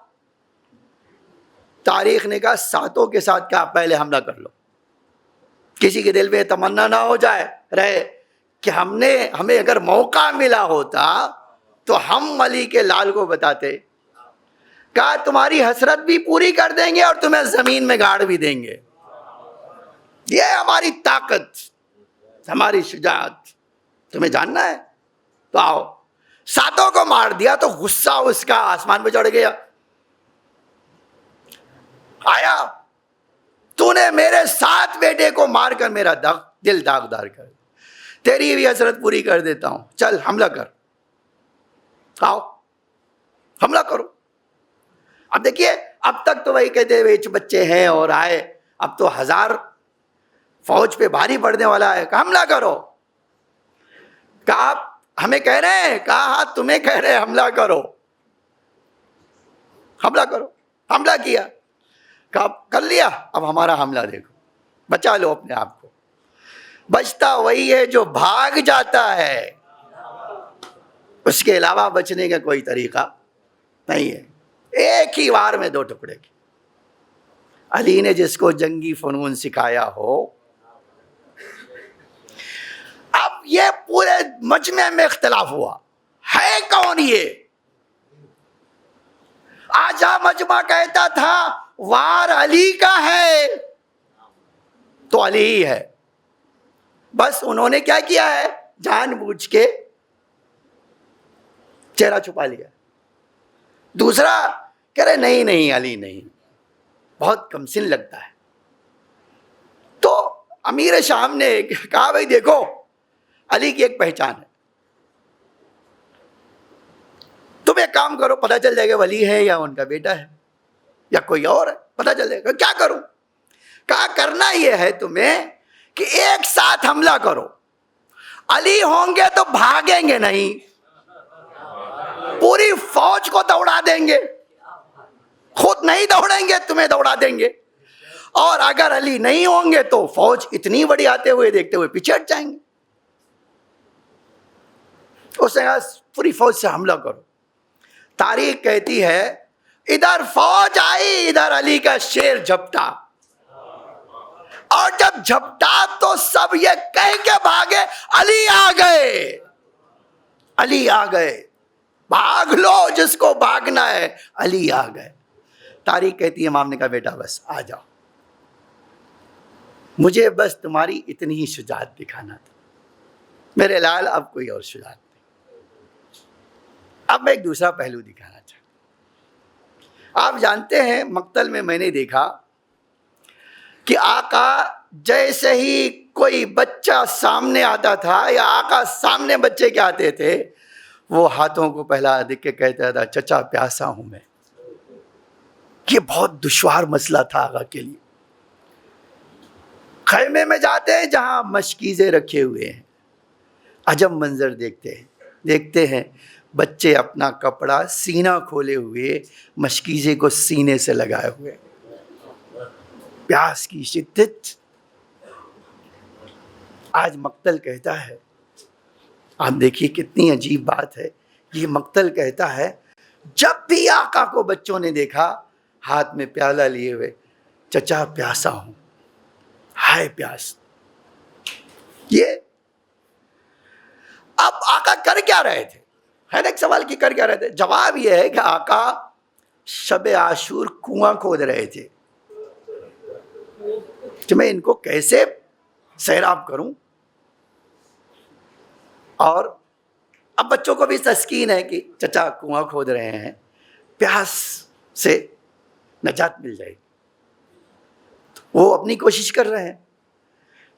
تاریخ نے کہا 7 کے ساتھ کہا پہلے حملہ کر لو. کسی کے دل میں تمنا نہ ہو جائے رہے کہ ہمیں اگر موقع ملا ہوتا تو ہم علی کے لال کو بتاتے. کہا تمہاری حسرت بھی پوری کر دیں گے اور تمہیں زمین میں گاڑ بھی دیں گے. یہ ہماری طاقت، ہماری شجاعت. تمہیں جاننا ہے تو آؤ. 7 کو مار دیا تو غصہ اس کا آسمان پہ چڑھ گیا. آیا تو نے میرے 7 بیٹے کو مار کر میرا دل داغدار کر، تیری بھی حسرت پوری کر دیتا ہوں، چل حملہ کر، آؤ حملہ کرو. اب دیکھیے اب تک تو وہی کہتے ہوئے بچے ہیں اور آئے، اب تو 1000 فوج پہ بھاری پڑنے والا ہے. کہ حملہ کرو. کہا ہمیں کہہ رہے ہیں؟ کہا ہاں تمہیں کہہ رہے ہیں حملہ کرو، حملہ کرو. حملہ کیا. کہا کر لیا، اب ہمارا حملہ دیکھو، بچا لو اپنے آپ کو. بچتا وہی ہے جو بھاگ جاتا ہے، اس کے علاوہ بچنے کا کوئی طریقہ نہیں ہے. ایک ہی وار میں 2 ٹکڑے کی. علی نے جس کو جنگی فنون سکھایا ہو. اب یہ پورے مجمع میں اختلاف ہوا ہے کون یہ. آجا مجمع کہتا تھا وار علی کا ہے تو علی ہی ہے. بس انہوں نے کیا کیا ہے, جان بوجھ کے چہرہ چھپا لیا. دوسرا کہہ رہے نہیں نہیں علی نہیں, بہت کم سن لگتا ہے. تو امیر شام نے کہا بھائی دیکھو علی کی ایک پہچان ہے, تم ایک کام کرو, پتہ چل جائے گا ولی ہے یا ان کا بیٹا ہے یا کوئی اور ہے, پتہ چل جائے گا. کیا کروں؟ کہا کرنا یہ ہے تمہیں کہ ایک ساتھ حملہ کرو. علی ہوں گے تو بھاگیں گے نہیں, پوری فوج کو دوڑا دیں گے, خود نہیں دوڑیں گے تمہیں دوڑا دیں گے. اور اگر علی نہیں ہوں گے تو فوج اتنی بڑی آتے ہوئے دیکھتے ہوئے پیچھے ہٹ جائیں گے. اس نے کہا پوری فوج سے حملہ کرو. تاریخ کہتی ہے ادھر فوج آئی, ادھر علی کا شیر جھپٹا, اور جب جھپٹا تو سب یہ کہہ کے بھاگے علی آ گئے, علی آ گئے, بھاگ لو جس کو بھاگنا ہے, علی آ گئے. تاریخ کہتی ہے امام نے کہا بیٹا بس آ جاؤ, مجھے بس تمہاری اتنی ہی شجاعت دکھانا تھا, میرے لال اب کوئی اور شجاعت نہیں. اب میں ایک دوسرا پہلو دکھانا چاہتا ہوں. آپ جانتے ہیں مقتل میں نے دیکھا کہ آقا جیسے ہی کوئی بچہ سامنے آتا تھا یا آقا سامنے بچے کے آتے تھے, وہ ہاتھوں کو پہلا دیکھ کے کہتا تھا چچا پیاسا ہوں میں. یہ بہت دشوار مسئلہ تھا آقا کے لیے. خیمے میں جاتے ہیں جہاں مشکیزیں رکھے ہوئے ہیں, عجب منظر دیکھتے ہیں بچے اپنا کپڑا سینہ کھولے ہوئے مشکیزے کو سینے سے لگائے ہوئے, پیاس کی شدت. آج مقتل کہتا ہے, آپ دیکھیے کتنی عجیب بات ہے, یہ مقتل کہتا ہے جب بھی آقا کو بچوں نے دیکھا ہاتھ میں پیالہ لیے ہوئے, چچا پیاسا ہوں, ہائے پیاس. یہ اب آقا کر کیا رہے تھے؟ ہے نا ایک سوال کی کر کیا رہے تھے؟ جواب یہ ہے کہ آقا شب عاشور کنواں کھود رہے تھے کہ میں ان کو کیسے سیراب کروں. اور اب بچوں کو بھی تسکین ہے کہ چچا کنواں کھود رہے ہیں, پیاس سے نجات مل جائے گی, وہ اپنی کوشش کر رہے ہیں.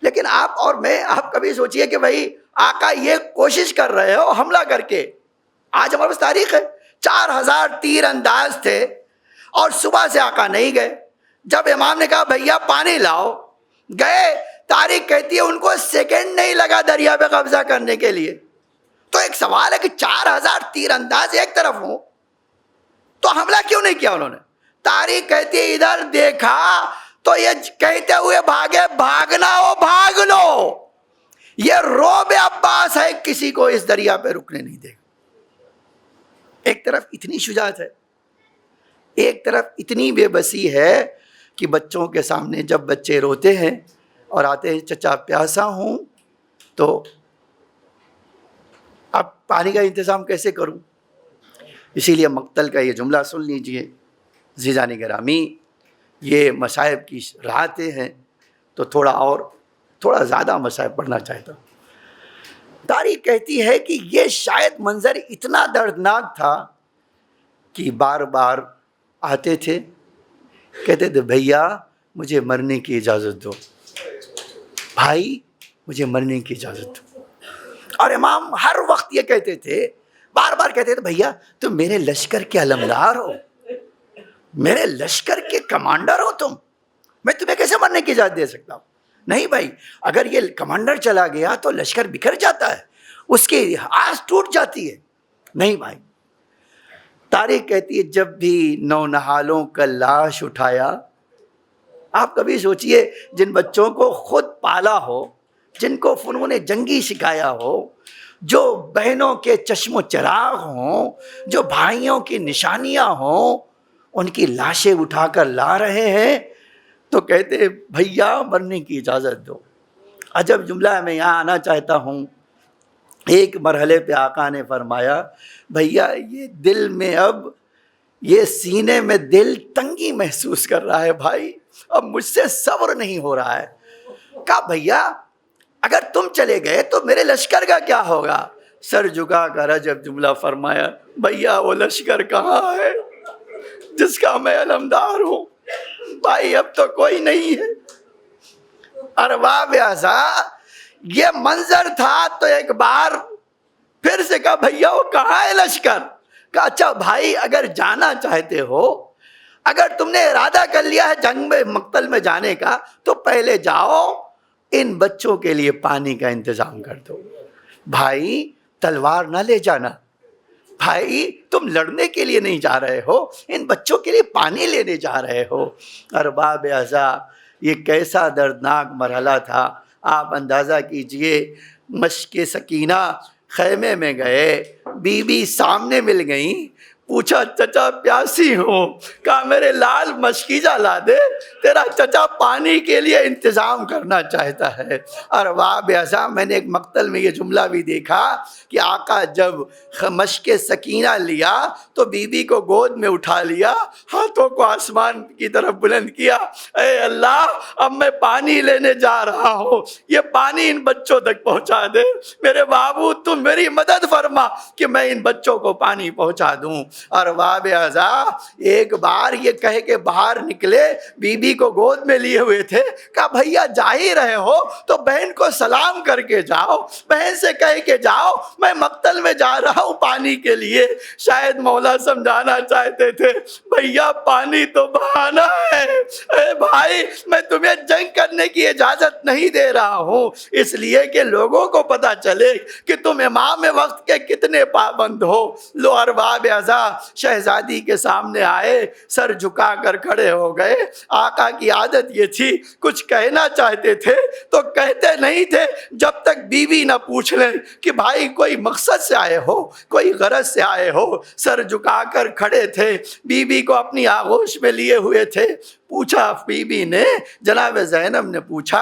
لیکن آپ اور میں, آپ کبھی سوچئے کہ بھائی آقا یہ کوشش کر رہے ہو حملہ کر کے. آج ہمارے پاس تاریخ ہے 4000 تیر انداز تھے اور صبح سے آقا نہیں گئے. جب امام نے کہا بھیا پانی لاؤ, گئے. تاریخ کہتی ہے ان کو سیکنڈ نہیں لگا دریا پہ قبضہ کرنے کے لیے. تو ایک سوال ہے کہ 4000 تیر انداز ایک طرف ہوں تو حملہ کیوں نہیں کیا انہوں نے؟ تاریخ کہتی ہے ادھر دیکھا تو یہ کہتے ہوئے بھاگے بھاگنا ہو بھاگ لو. یہ روب عباس ہے, کسی کو اس دریا پہ رکنے نہیں دے گا. ایک طرف اتنی شجاعت ہے, ایک طرف اتنی بے بسی ہے کہ بچوں کے سامنے جب بچے روتے ہیں اور آتے ہیں چچا پیاسا ہوں, تو اب پانی کا انتظام کیسے کروں؟ اسی لیے مقتل کا یہ جملہ سن لیجئے. عزیزان گرامی, یہ مصائب کی راتیں ہیں تو تھوڑا زیادہ مصائب پڑھنا چاہتا ہوں. تاریخ کہتی ہے کہ یہ شاید منظر اتنا دردناک تھا کہ بار بار آتے تھے, کہتے تھے بھیا مجھے مرنے کی اجازت دو, بھائی مجھے مرنے کی اجازت دو. اور امام ہر وقت یہ کہتے تھے, بار بار کہتے تھے بھیا تم میرے لشکر کے علمدار ہو, میرے لشکر کے کمانڈر ہو تم, میں تمہیں کیسے مرنے کی اجازت دے سکتا ہوں؟ نہیں بھائی, اگر یہ کمانڈر چلا گیا تو لشکر بکھر جاتا ہے, اس کی آس ٹوٹ جاتی ہے. نہیں بھائی. تاریخ کہتی ہے جب بھی نونہالوں کا لاش اٹھایا, آپ کبھی سوچئے جن بچوں کو خود پالا ہو, جن کو فنون جنگی سکھایا ہو, جو بہنوں کے چشم و چراغ ہوں, جو بھائیوں کی نشانیاں ہوں, ان کی لاشیں اٹھا کر لا رہے ہیں تو کہتے بھیا مرنے کی اجازت دو۔ عجب جملہ ہے، میں یہاں آنا چاہتا ہوں۔ ایک مرحلے پہ آقا نے فرمایا بھیا یہ دل میں اب یہ سینے میں دل تنگی محسوس کر رہا ہے بھائی، اب مجھ سے صبر نہیں ہو رہا ہے۔ کہا بھیا اگر تم چلے گئے تو میرے لشکر کا کیا ہوگا؟ سر جھکا کر عجب جملہ فرمایا بھیا وہ لشکر کہاں ہے جس کا میں علمدار ہوں؟ بھائی اب تو کوئی نہیں ہے۔ ارباب اعضا یہ منظر تھا تو ایک بار پھر سے کہا بھیا وہ کہاں ہے لشکر؟ کہا اچھا بھائی اگر جانا چاہتے ہو، اگر تم نے ارادہ کر لیا ہے جنگ میں مقتل میں جانے کا، تو پہلے جاؤ ان بچوں کے لیے پانی کا انتظام کر دو۔ بھائی تلوار نہ لے جانا، بھائی تم لڑنے کے لیے نہیں جا رہے ہو، ان بچوں کے لیے پانی لینے جا رہے ہو۔ ارباب اعضا یہ کیسا دردناک مرحلہ تھا، آپ اندازہ کیجئے۔ مشق سکینہ خیمے میں گئے، بی بی سامنے مل گئیں، پوچھا چچا پیاسی ہوں، کہا میرے لال مشکیزہ لا دے، تیرا چچا پانی کے لیے انتظام کرنا چاہتا ہے۔ ارباب اعضا میں نے ایک مقتل میں یہ جملہ بھی دیکھا کہ آقا جب مشق سکینہ لیا تو بی بی کو گود میں اٹھا لیا، ہاتھوں کو آسمان کی طرف بلند کیا، اے اللہ اب میں پانی لینے جا رہا ہوں، یہ پانی ان بچوں تک پہنچا دے، میرے بابو تم میری مدد فرما کہ میں ان بچوں کو پانی پہنچا دوں۔ ارباب اعضا ایک بار یہ کہہ کے باہر نکلے، بی بی کو گود میں لیے ہوئے تھے، کہا بھیا جا ہی رہے ہو تو بہن کو سلام کر کے جاؤ، بہن سے کہہ کے جاؤ میں مقتل میں جا رہا ہوں پانی کے لیے۔ شاید مولا سمجھانا چاہتے تھے بھیا پانی تو بہانا ہے، اے بھائی میں تمہیں جنگ کرنے کی اجازت نہیں دے رہا ہوں، اس لیے کہ لوگوں کو پتا چلے کہ تم امام وقت کے کتنے پابند ہو۔ لو ارباب اعضا شہزادی کے سامنے آئے، سر جھکا کر کھڑے ہو گئے۔ آقا کی عادت یہ تھی کچھ کہنا چاہتے تھے تو کہتے نہیں تھے جب تک بیوی نہ پوچھ لیں کہ بھائی کوئی مقصد سے آئے ہو، کوئی غرض سے آئے ہو۔ سر جھکا کر کھڑے تھے، بیوی کو اپنی آغوش میں لیے ہوئے تھے۔ پوچھا بی بی نے، جناب زینب نے پوچھا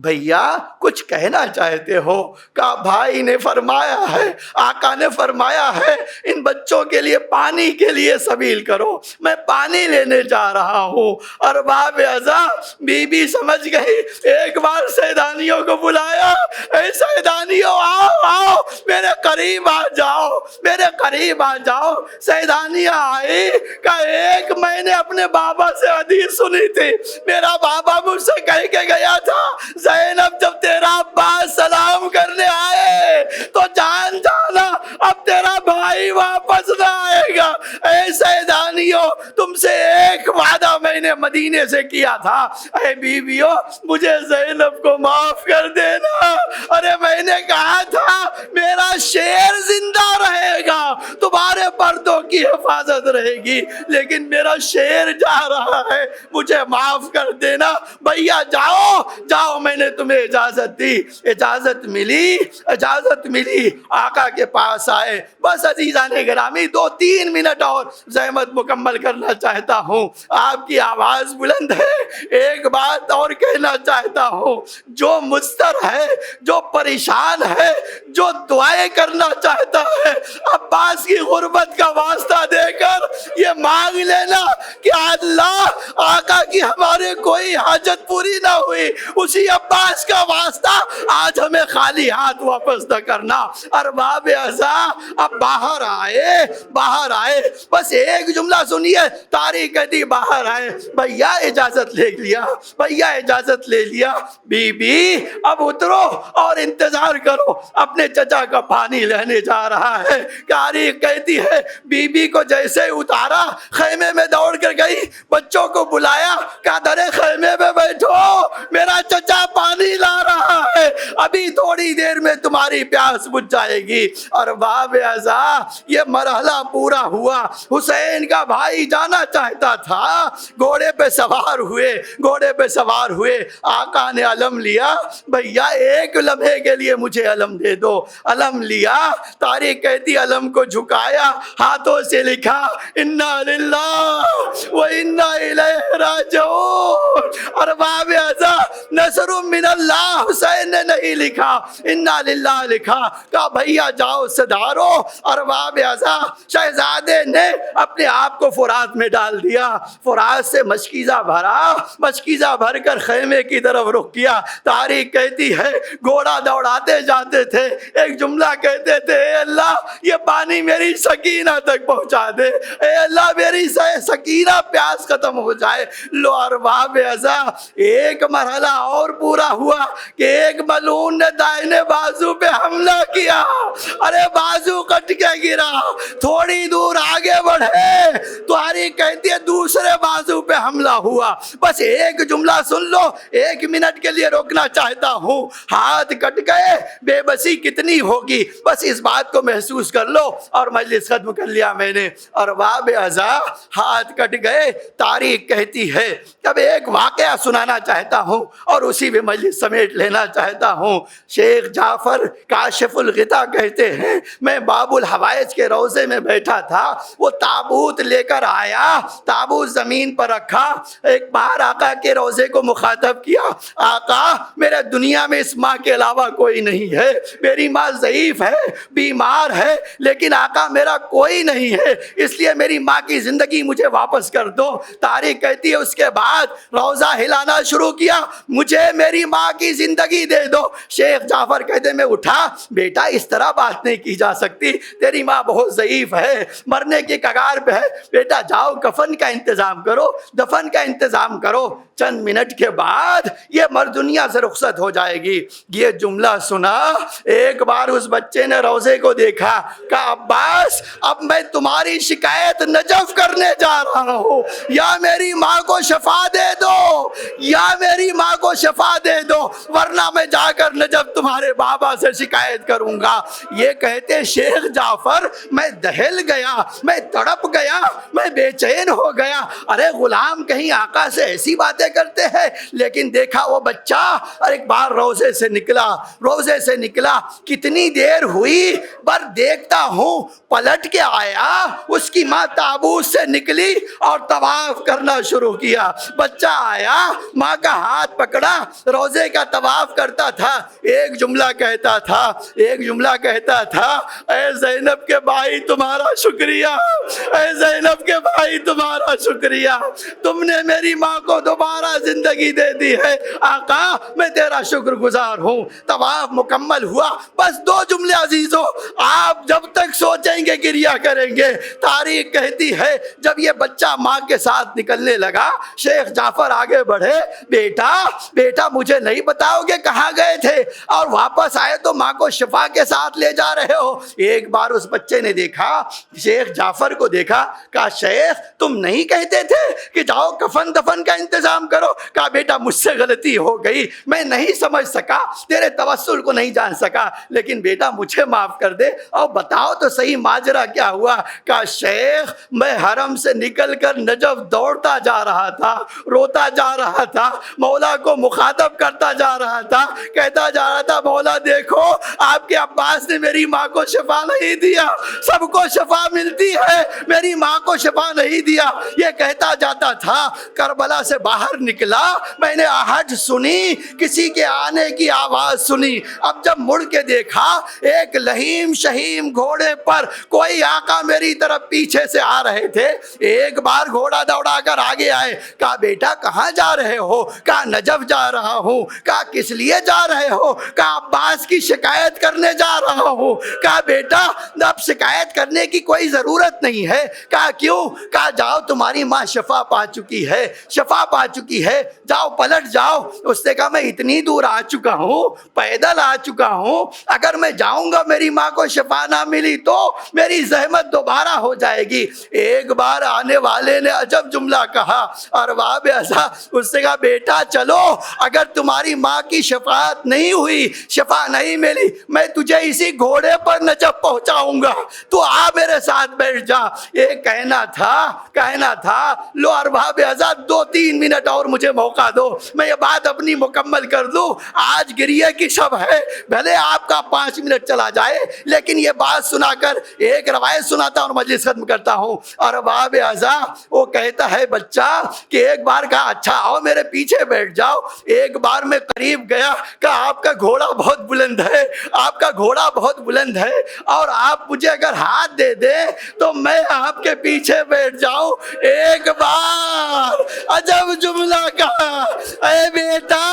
بھیا کچھ کہنا چاہتے ہو؟ کہا بھائی نے فرمایا ہے، آقا نے فرمایا ہے ان بچوں کے لیے پانی کے لیے سبیل کرو، میں پانی لینے جا رہا ہوں۔ ارباب اعضا بی بی سمجھ گئی، ایک بار سیدانیوں کو بلایا، اے سیدانیوں آؤ آؤ میرے قریب آ جاؤ، میرے قریب آ جاؤ۔ سیدانیاں آئی، کہا ایک میں نے اپنے بابا سے حدیث سنی تھی، میرا بابا مجھ سے کہہ کے گیا تھا زینب جب تیرا عباس سلام کرنے آئے تو جان جانا اب تیرا بھائی واپس نہ آئے گا۔ اے سیدانیوں تم سے ایک وعدہ میں نے مدینے سے کیا تھا، اے بیویوں مجھے زینب کو معاف کر دینا۔ ارے میں نے کہا تھا میرا شیر زندہ رہے گا، تمہارے پردوں کی حفاظت رہے گی، لیکن میرا شیر جا رہا ہے، مجھے معاف کر دینا۔ بھیا جاؤ جاؤ، میں نے تمہیں اجازت دی۔ اجازت ملی، اجازت ملی، آقا کے پاس آئے۔ بس عزیزان گرامی 2-3 منٹ اور زحمت مکمل کرنا چاہتا ہوں، آپ کی آواز بلند ہے، ایک بات اور کہنا چاہتا ہوں۔ جو مضطر ہے، جو پریشان ہے، جو دعائیں کرنا چاہتا ہے، عباس کی غربت کا واسطہ دے کر یہ مانگ لینا کہ اللہ آقا کی ہمارے کوئی حاجت پوری نہ ہوئی، اسی عباس کا واسطہ آج ہمیں خالی ہاتھ واپس نہ کرنا۔ ارباب اعضا اب باہر آئے، باہر آئے، بس ایک جملہ سنیے، تاریخ کہتی باہر آئے، بھیا اجازت لے لیا، بھیا اجازت لے لیا۔ بی بی اب اترو اور انتظار کرو، اپنے چچا کا پانی لینے جا رہا ہے۔ تاریخ کہتی ہے بی بی کو جیسے اتارا خیمے میں دوڑ کر گئی، بچوں کو بلایا، کہا درے خیمے میں بیٹھو، میرا چچا پانی لا رہا ہے۔ ابھی تھوڑی دیر میں تمہاری پیاس بجھ جائے گی۔ اور باب اعزا یہ مرحلہ پورا ہوا، حسین کا بھائی جانا چاہتا تھا، گھوڑے پہ سوار ہوئے، آقا نے علم لیا، بھیا ایک لمحے کے لیے مجھے علم دے دو۔ علم لیا، تاریخ کہتی علم کو جھکایا، ہاتھوں سے لکھا انا للہ و انا الیہ راجعون۔ اور باب اعزا نصر من اللہ، حسین نے نہیں لکھا، انا للہ لکھا۔ کہا بھیا جاؤ صدارو۔ اور باب اعزا شہزادے نے اپنے آپ کو فرات میں ڈال دیا، فرات سے مشکیزہ بھر کر خیمے کی طرف رخ کیا۔ تاریخ کہتی ہے گھوڑا دوڑاتے جاتے تھے، ایک جملہ کہتے تھے، اے اللہ یہ پانی میری سکینہ تک پہنچا دے، اے اللہ میری سکینہ پیاس ختم ہو جائے۔ لو ارباب اعزا ایک مرحلہ اور پورا ہوا کہ ایک ملعون نے دائنے بازو پہ حملہ کیا، ارے بازو کٹ کے گرا، تھوڑی دور آگے بڑھے، تاریخ کہتی ہے دوسرے بازو پہ حملہ ہوا۔ بس ایک جملہ سن لو، 1 منٹ کے لیے روکنا چاہتا ہوں، ہاتھ کٹ گئے، بے بسی کتنی ہوگی، بس اس بات کو محسوس کر لو، اور مجلس ختم کر لیا میں نے۔ اور باب اعزا ہاتھ کٹ گئے، تاریخ کہتی ہے اب ایک واقعہ سنانا چاہتا ہوں اور اسی میں مجلس سمیٹ لینا چاہتا ہوں۔ شیخ جعفر کاشف الغطا کہتے ہیں میں باب الحوائج کے روضے میں بیٹھا تھا، وہ تابوت لے کر آیا، تابوت زمین پر رکھا، ایک بار آقا کے روضے کو مخاطب کیا، آقا میرے دنیا میں اس ماں کے علاوہ کوئی نہیں ہے، میری ماں ضعیف ہے، بیمار ہے، لیکن آقا میرا کوئی نہیں ہے، اس لیے میری ماں کی زندگی مجھے واپس کر دو۔ تاریخ کہتی ہے اس کے بعد روضہ ہلانا شروع کیا، مجھے میری ماں کی زندگی دے دو۔ شیخ جعفر کہتے ہیں میں اٹھا، بیٹا اس طرح بات نہیں کی جا سکتی، تیری ماں بہت ضعیف ہے، مرنے کی کگار پہ ہے، بیٹا جاؤ کفن کا انتظام کرو، دفن کا انتظام کرو، چند منٹ کے بعد یہ مر دنیا سے رخصت ہو جائے گی۔ یہ جملہ سنا، ایک بار اس بچے نے روضے کو دیکھا، کہا عباس اب میں تمہاری شکایت نجف کرنے جا رہا ہوں، یا میری ماں کو شفا دے دو، یا میری ماں کو شفا دے دو، ورنہ میں جا کر نجف تمہارے بابا سے شکایت کروں گا۔ یہ کہتے شیخ جعفر میں دہل گیا، میں تڑپ گیا، میں بے چین ہو گیا، ارے غلام کہیں آقا سے ایسی باتیں کرتے ہیں، لیکن دیکھا وہ بچہ اور ایک بار روضے سے نکلا، کتنی دیر ہوئی پر دیکھتا ہوں پلٹ کے آیا، اس کی ماں تابوت سے نکلی اور طواف کرنا شروع کیا، بچہ آیا ماں کا ہاتھ پکڑا، روضے کا طواف کرتا تھا، ایک جملہ کہتا تھا اے زینب کے بھائی تمہارا شکریہ، اے زینب کے بھائی تمہارا شکریہ، تم نے میری ماں کو دوبارہ زندگی دے دی ہے، آقا میں تیرا شکر گزار ہوں۔ طواف مکمل ہوا، بس 2 جملے عزیزوں، آپ جب تک سوچیں گے گریا کریں گے۔ تاریخ کہتی ہے جب یہ بچہ ماں کے ساتھ نکلنے لگا، شیخ جعفر آگے بڑھے، بیٹا مجھے نہیں بتاؤ گے کہاں گئے تھے اور واپس آئے تو ماں کو شفا کے ساتھ لے جا رہے ہو؟ ایک بار اس بچے نے دیکھا، شیخ جعفر کو دیکھا، کہا شیخ تم نہیں کہتے تھے کہ جاؤ کفن دفن کا انتظام کرو؟ کہا بیٹا مجھ سے غلطی ہو گئی، میں نہیں سمجھ سکا، تیرے توسل کو نہیں جان سکا، لیکن بیٹا مجھے معاف کر دے اور بتاؤ تو صحیح ماجرا کیا ہوا؟ کہا شیخ میں حرم سے نکل کر نجف دوڑتا جا رہا تھا، روتا جا رہا تھا، مولا کو مخاطب کرتا جا رہا تھا، کہتا جا رہا تھا مولا دیکھو آپ کے عباس نے میری ماں کو شفا نہیں دیا، سب کو شفا ملتی ہے، میری ماں کو شفا نہیں دیا، یہ کہتا جاتا تھا۔ کربلا سے باہر نکلا، میں نے آہٹ سنی، کسی کے آنے کی آواز سنی، اب جب مڑ کے دیکھا ایک لہیم شہیم گھوڑے پر کوئی آقا میری طرف پیچھے سے آ رہے تھے، ایک بار گھوڑا دوڑا کر آگے آئے، کہا بیٹا کہاں جا رہے ہو؟ کہا نجف جا رہا ہوں۔ کہا کس لیے جا رہے ہو؟ کہا عباس کی شکایت کرنے جا رہا ہوں۔ کہا بیٹا اب شکایت کرنے کی کوئی ضرورت نہیں ہے۔ کہا کیوں؟ کہا جاؤ تمہاری ماں شفا پا چکی ہے، جاؤ پلٹ جاؤ۔ اس نے کہا میں اتنی دور آ چکا ہوں، پیدل آ چکا ہوں، اگر میں جاؤں گا میری ماں کو شفا نہ ملی تو میری زحمت دوبارہ ہو جائے گی۔ ایک بار آنے والے نے عجب جملہ کہا، ارباب ایسا، اس نے کہا بیٹا چلو، اگر تمہاری ماں کی شفاعت نہیں ہوئی ملی، شفا نہیں ملی، میں تجھے اسی گھوڑے پر نجف پہنچاؤں گا، تو آ میرے ساتھ بیٹھ جا۔ یہ کہنا تھا لو ارباب ازا 2-3 منٹ اور مجھے موقع دو، میں یہ بات اپنی مکمل کر دوں۔ آج گریہ کی شب ہے، بھلے آپ کا 5 منٹ چلا جائے، لیکن یہ بات سنا کر ایک روایت سناتا اور مجلس ختم کرتا ہوں۔ ارباب ازا وہ کہتا ہے بچہ کہ ایک بار کہا اچھا آؤ میرے پیچھے بیٹھ جاؤ۔ ایک بار میں قریب گیا، کہا آپ کا گھوڑا بہت بلند ہے، آپ کا گھوڑا بہت بلند ہے، اور آپ مجھے اگر ہاتھ دے دیں تو میں آپ کے پیچھے بیٹھ جاؤں۔ ایک بار عجب جملہ کہا، اے بیٹا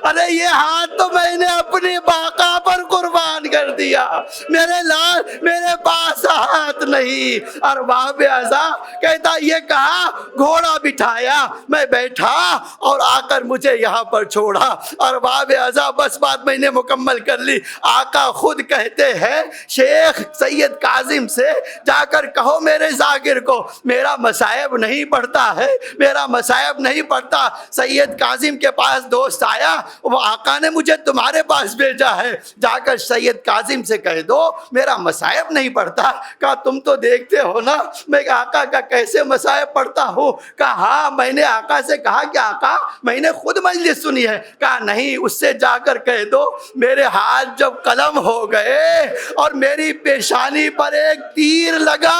ارے یہ ہاتھ تو میں نے اپنی باقا پر قربان کر دیا، میرے لال میرے پاس ہاتھ نہیں۔ ارباب ازا کہتا یہ کہا، گھوڑا بٹھایا، میں بیٹھا اور آ کر مجھے یہاں پر چھوڑا۔ ارباب ازا بس بات میں نے مکمل کر لی۔ آقا خود کہتے ہیں شیخ سید کاظم سے جا کر کہو میرے ذاکر کو میرا مصائب نہیں پڑھتا ہے، میرا مصائب نہیں پڑھتا۔ سید کاظم کے پاس دوست آیا، وہ آقا نے مجھے تمہارے پاس بھیجا ہے، جا کر سید کاظم سے کہہ دو میرا مصائب نہیں پڑھتا۔ کہا تم تو دیکھتے ہو نا میں آقا کا کیسے مصائب پڑھتا ہوں۔ کہا ہاں میں نے آقا سے کہا کہ آقا میں نے خود مجلس سنی ہے۔ کہا نہیں، اس سے جا کر کہہ دو میرے ہاتھ جب قلم ہو گئے اور میری پیشانی پر ایک تیر لگا،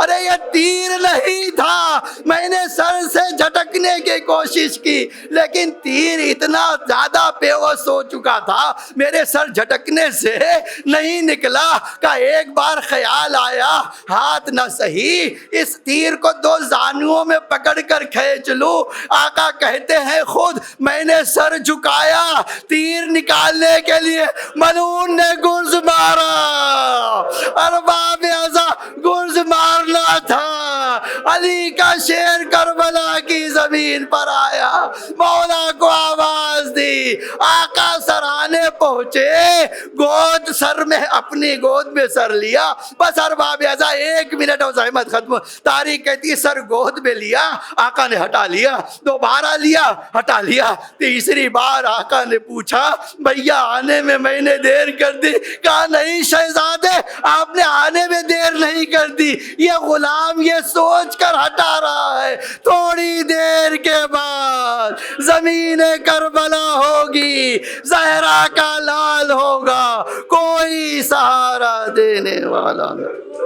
ارے یہ تیر نہیں تھا، میں نے سر سے جھٹکنے کی کوشش کی لیکن تیر اتنا زیادہ بے ہوش ہو چکا تھا میرے سر جھٹکنے سے نہیں نکلا۔ کہ ایک بار خیال آیا ہاتھ نہ صحیح، اس تیر کو 2 زانوؤں میں پکڑ کر کھینچ لوں۔ آقا کہتے ہیں خود میں نے سر جھکایا تیر نکالنے کے لیے، ملعون نے گرز مارا۔ ارباب ازا گرز مارنا تھا، علی کا شیر کربلا کی زمین پر آیا، مولا کو آواز دی، آقا سرانے پہنچے، گود سر میں اپنی گود میں سر لیا۔ بس ارباب ازا 1 منٹ اور زحمت ختم۔ تاریخ کہتی ہے سر گود میں لیا، آقا نے ہٹا لیا، دوبارہ لیا ہٹا لیا، تیسری بار آقا نے پوچھا بھیا آنے میں نے دیر کر دی؟ کہا نہیں شہزادے آپ نے آنے میں دیر نہیں کر دی، یہ غلام یہ سوچ کر ہٹا رہا ہے تھوڑی دیر کے بعد زمین کربلا ہوگی، زہرا کا لال ہوگا، کوئی سہارا دینے والا نہیں۔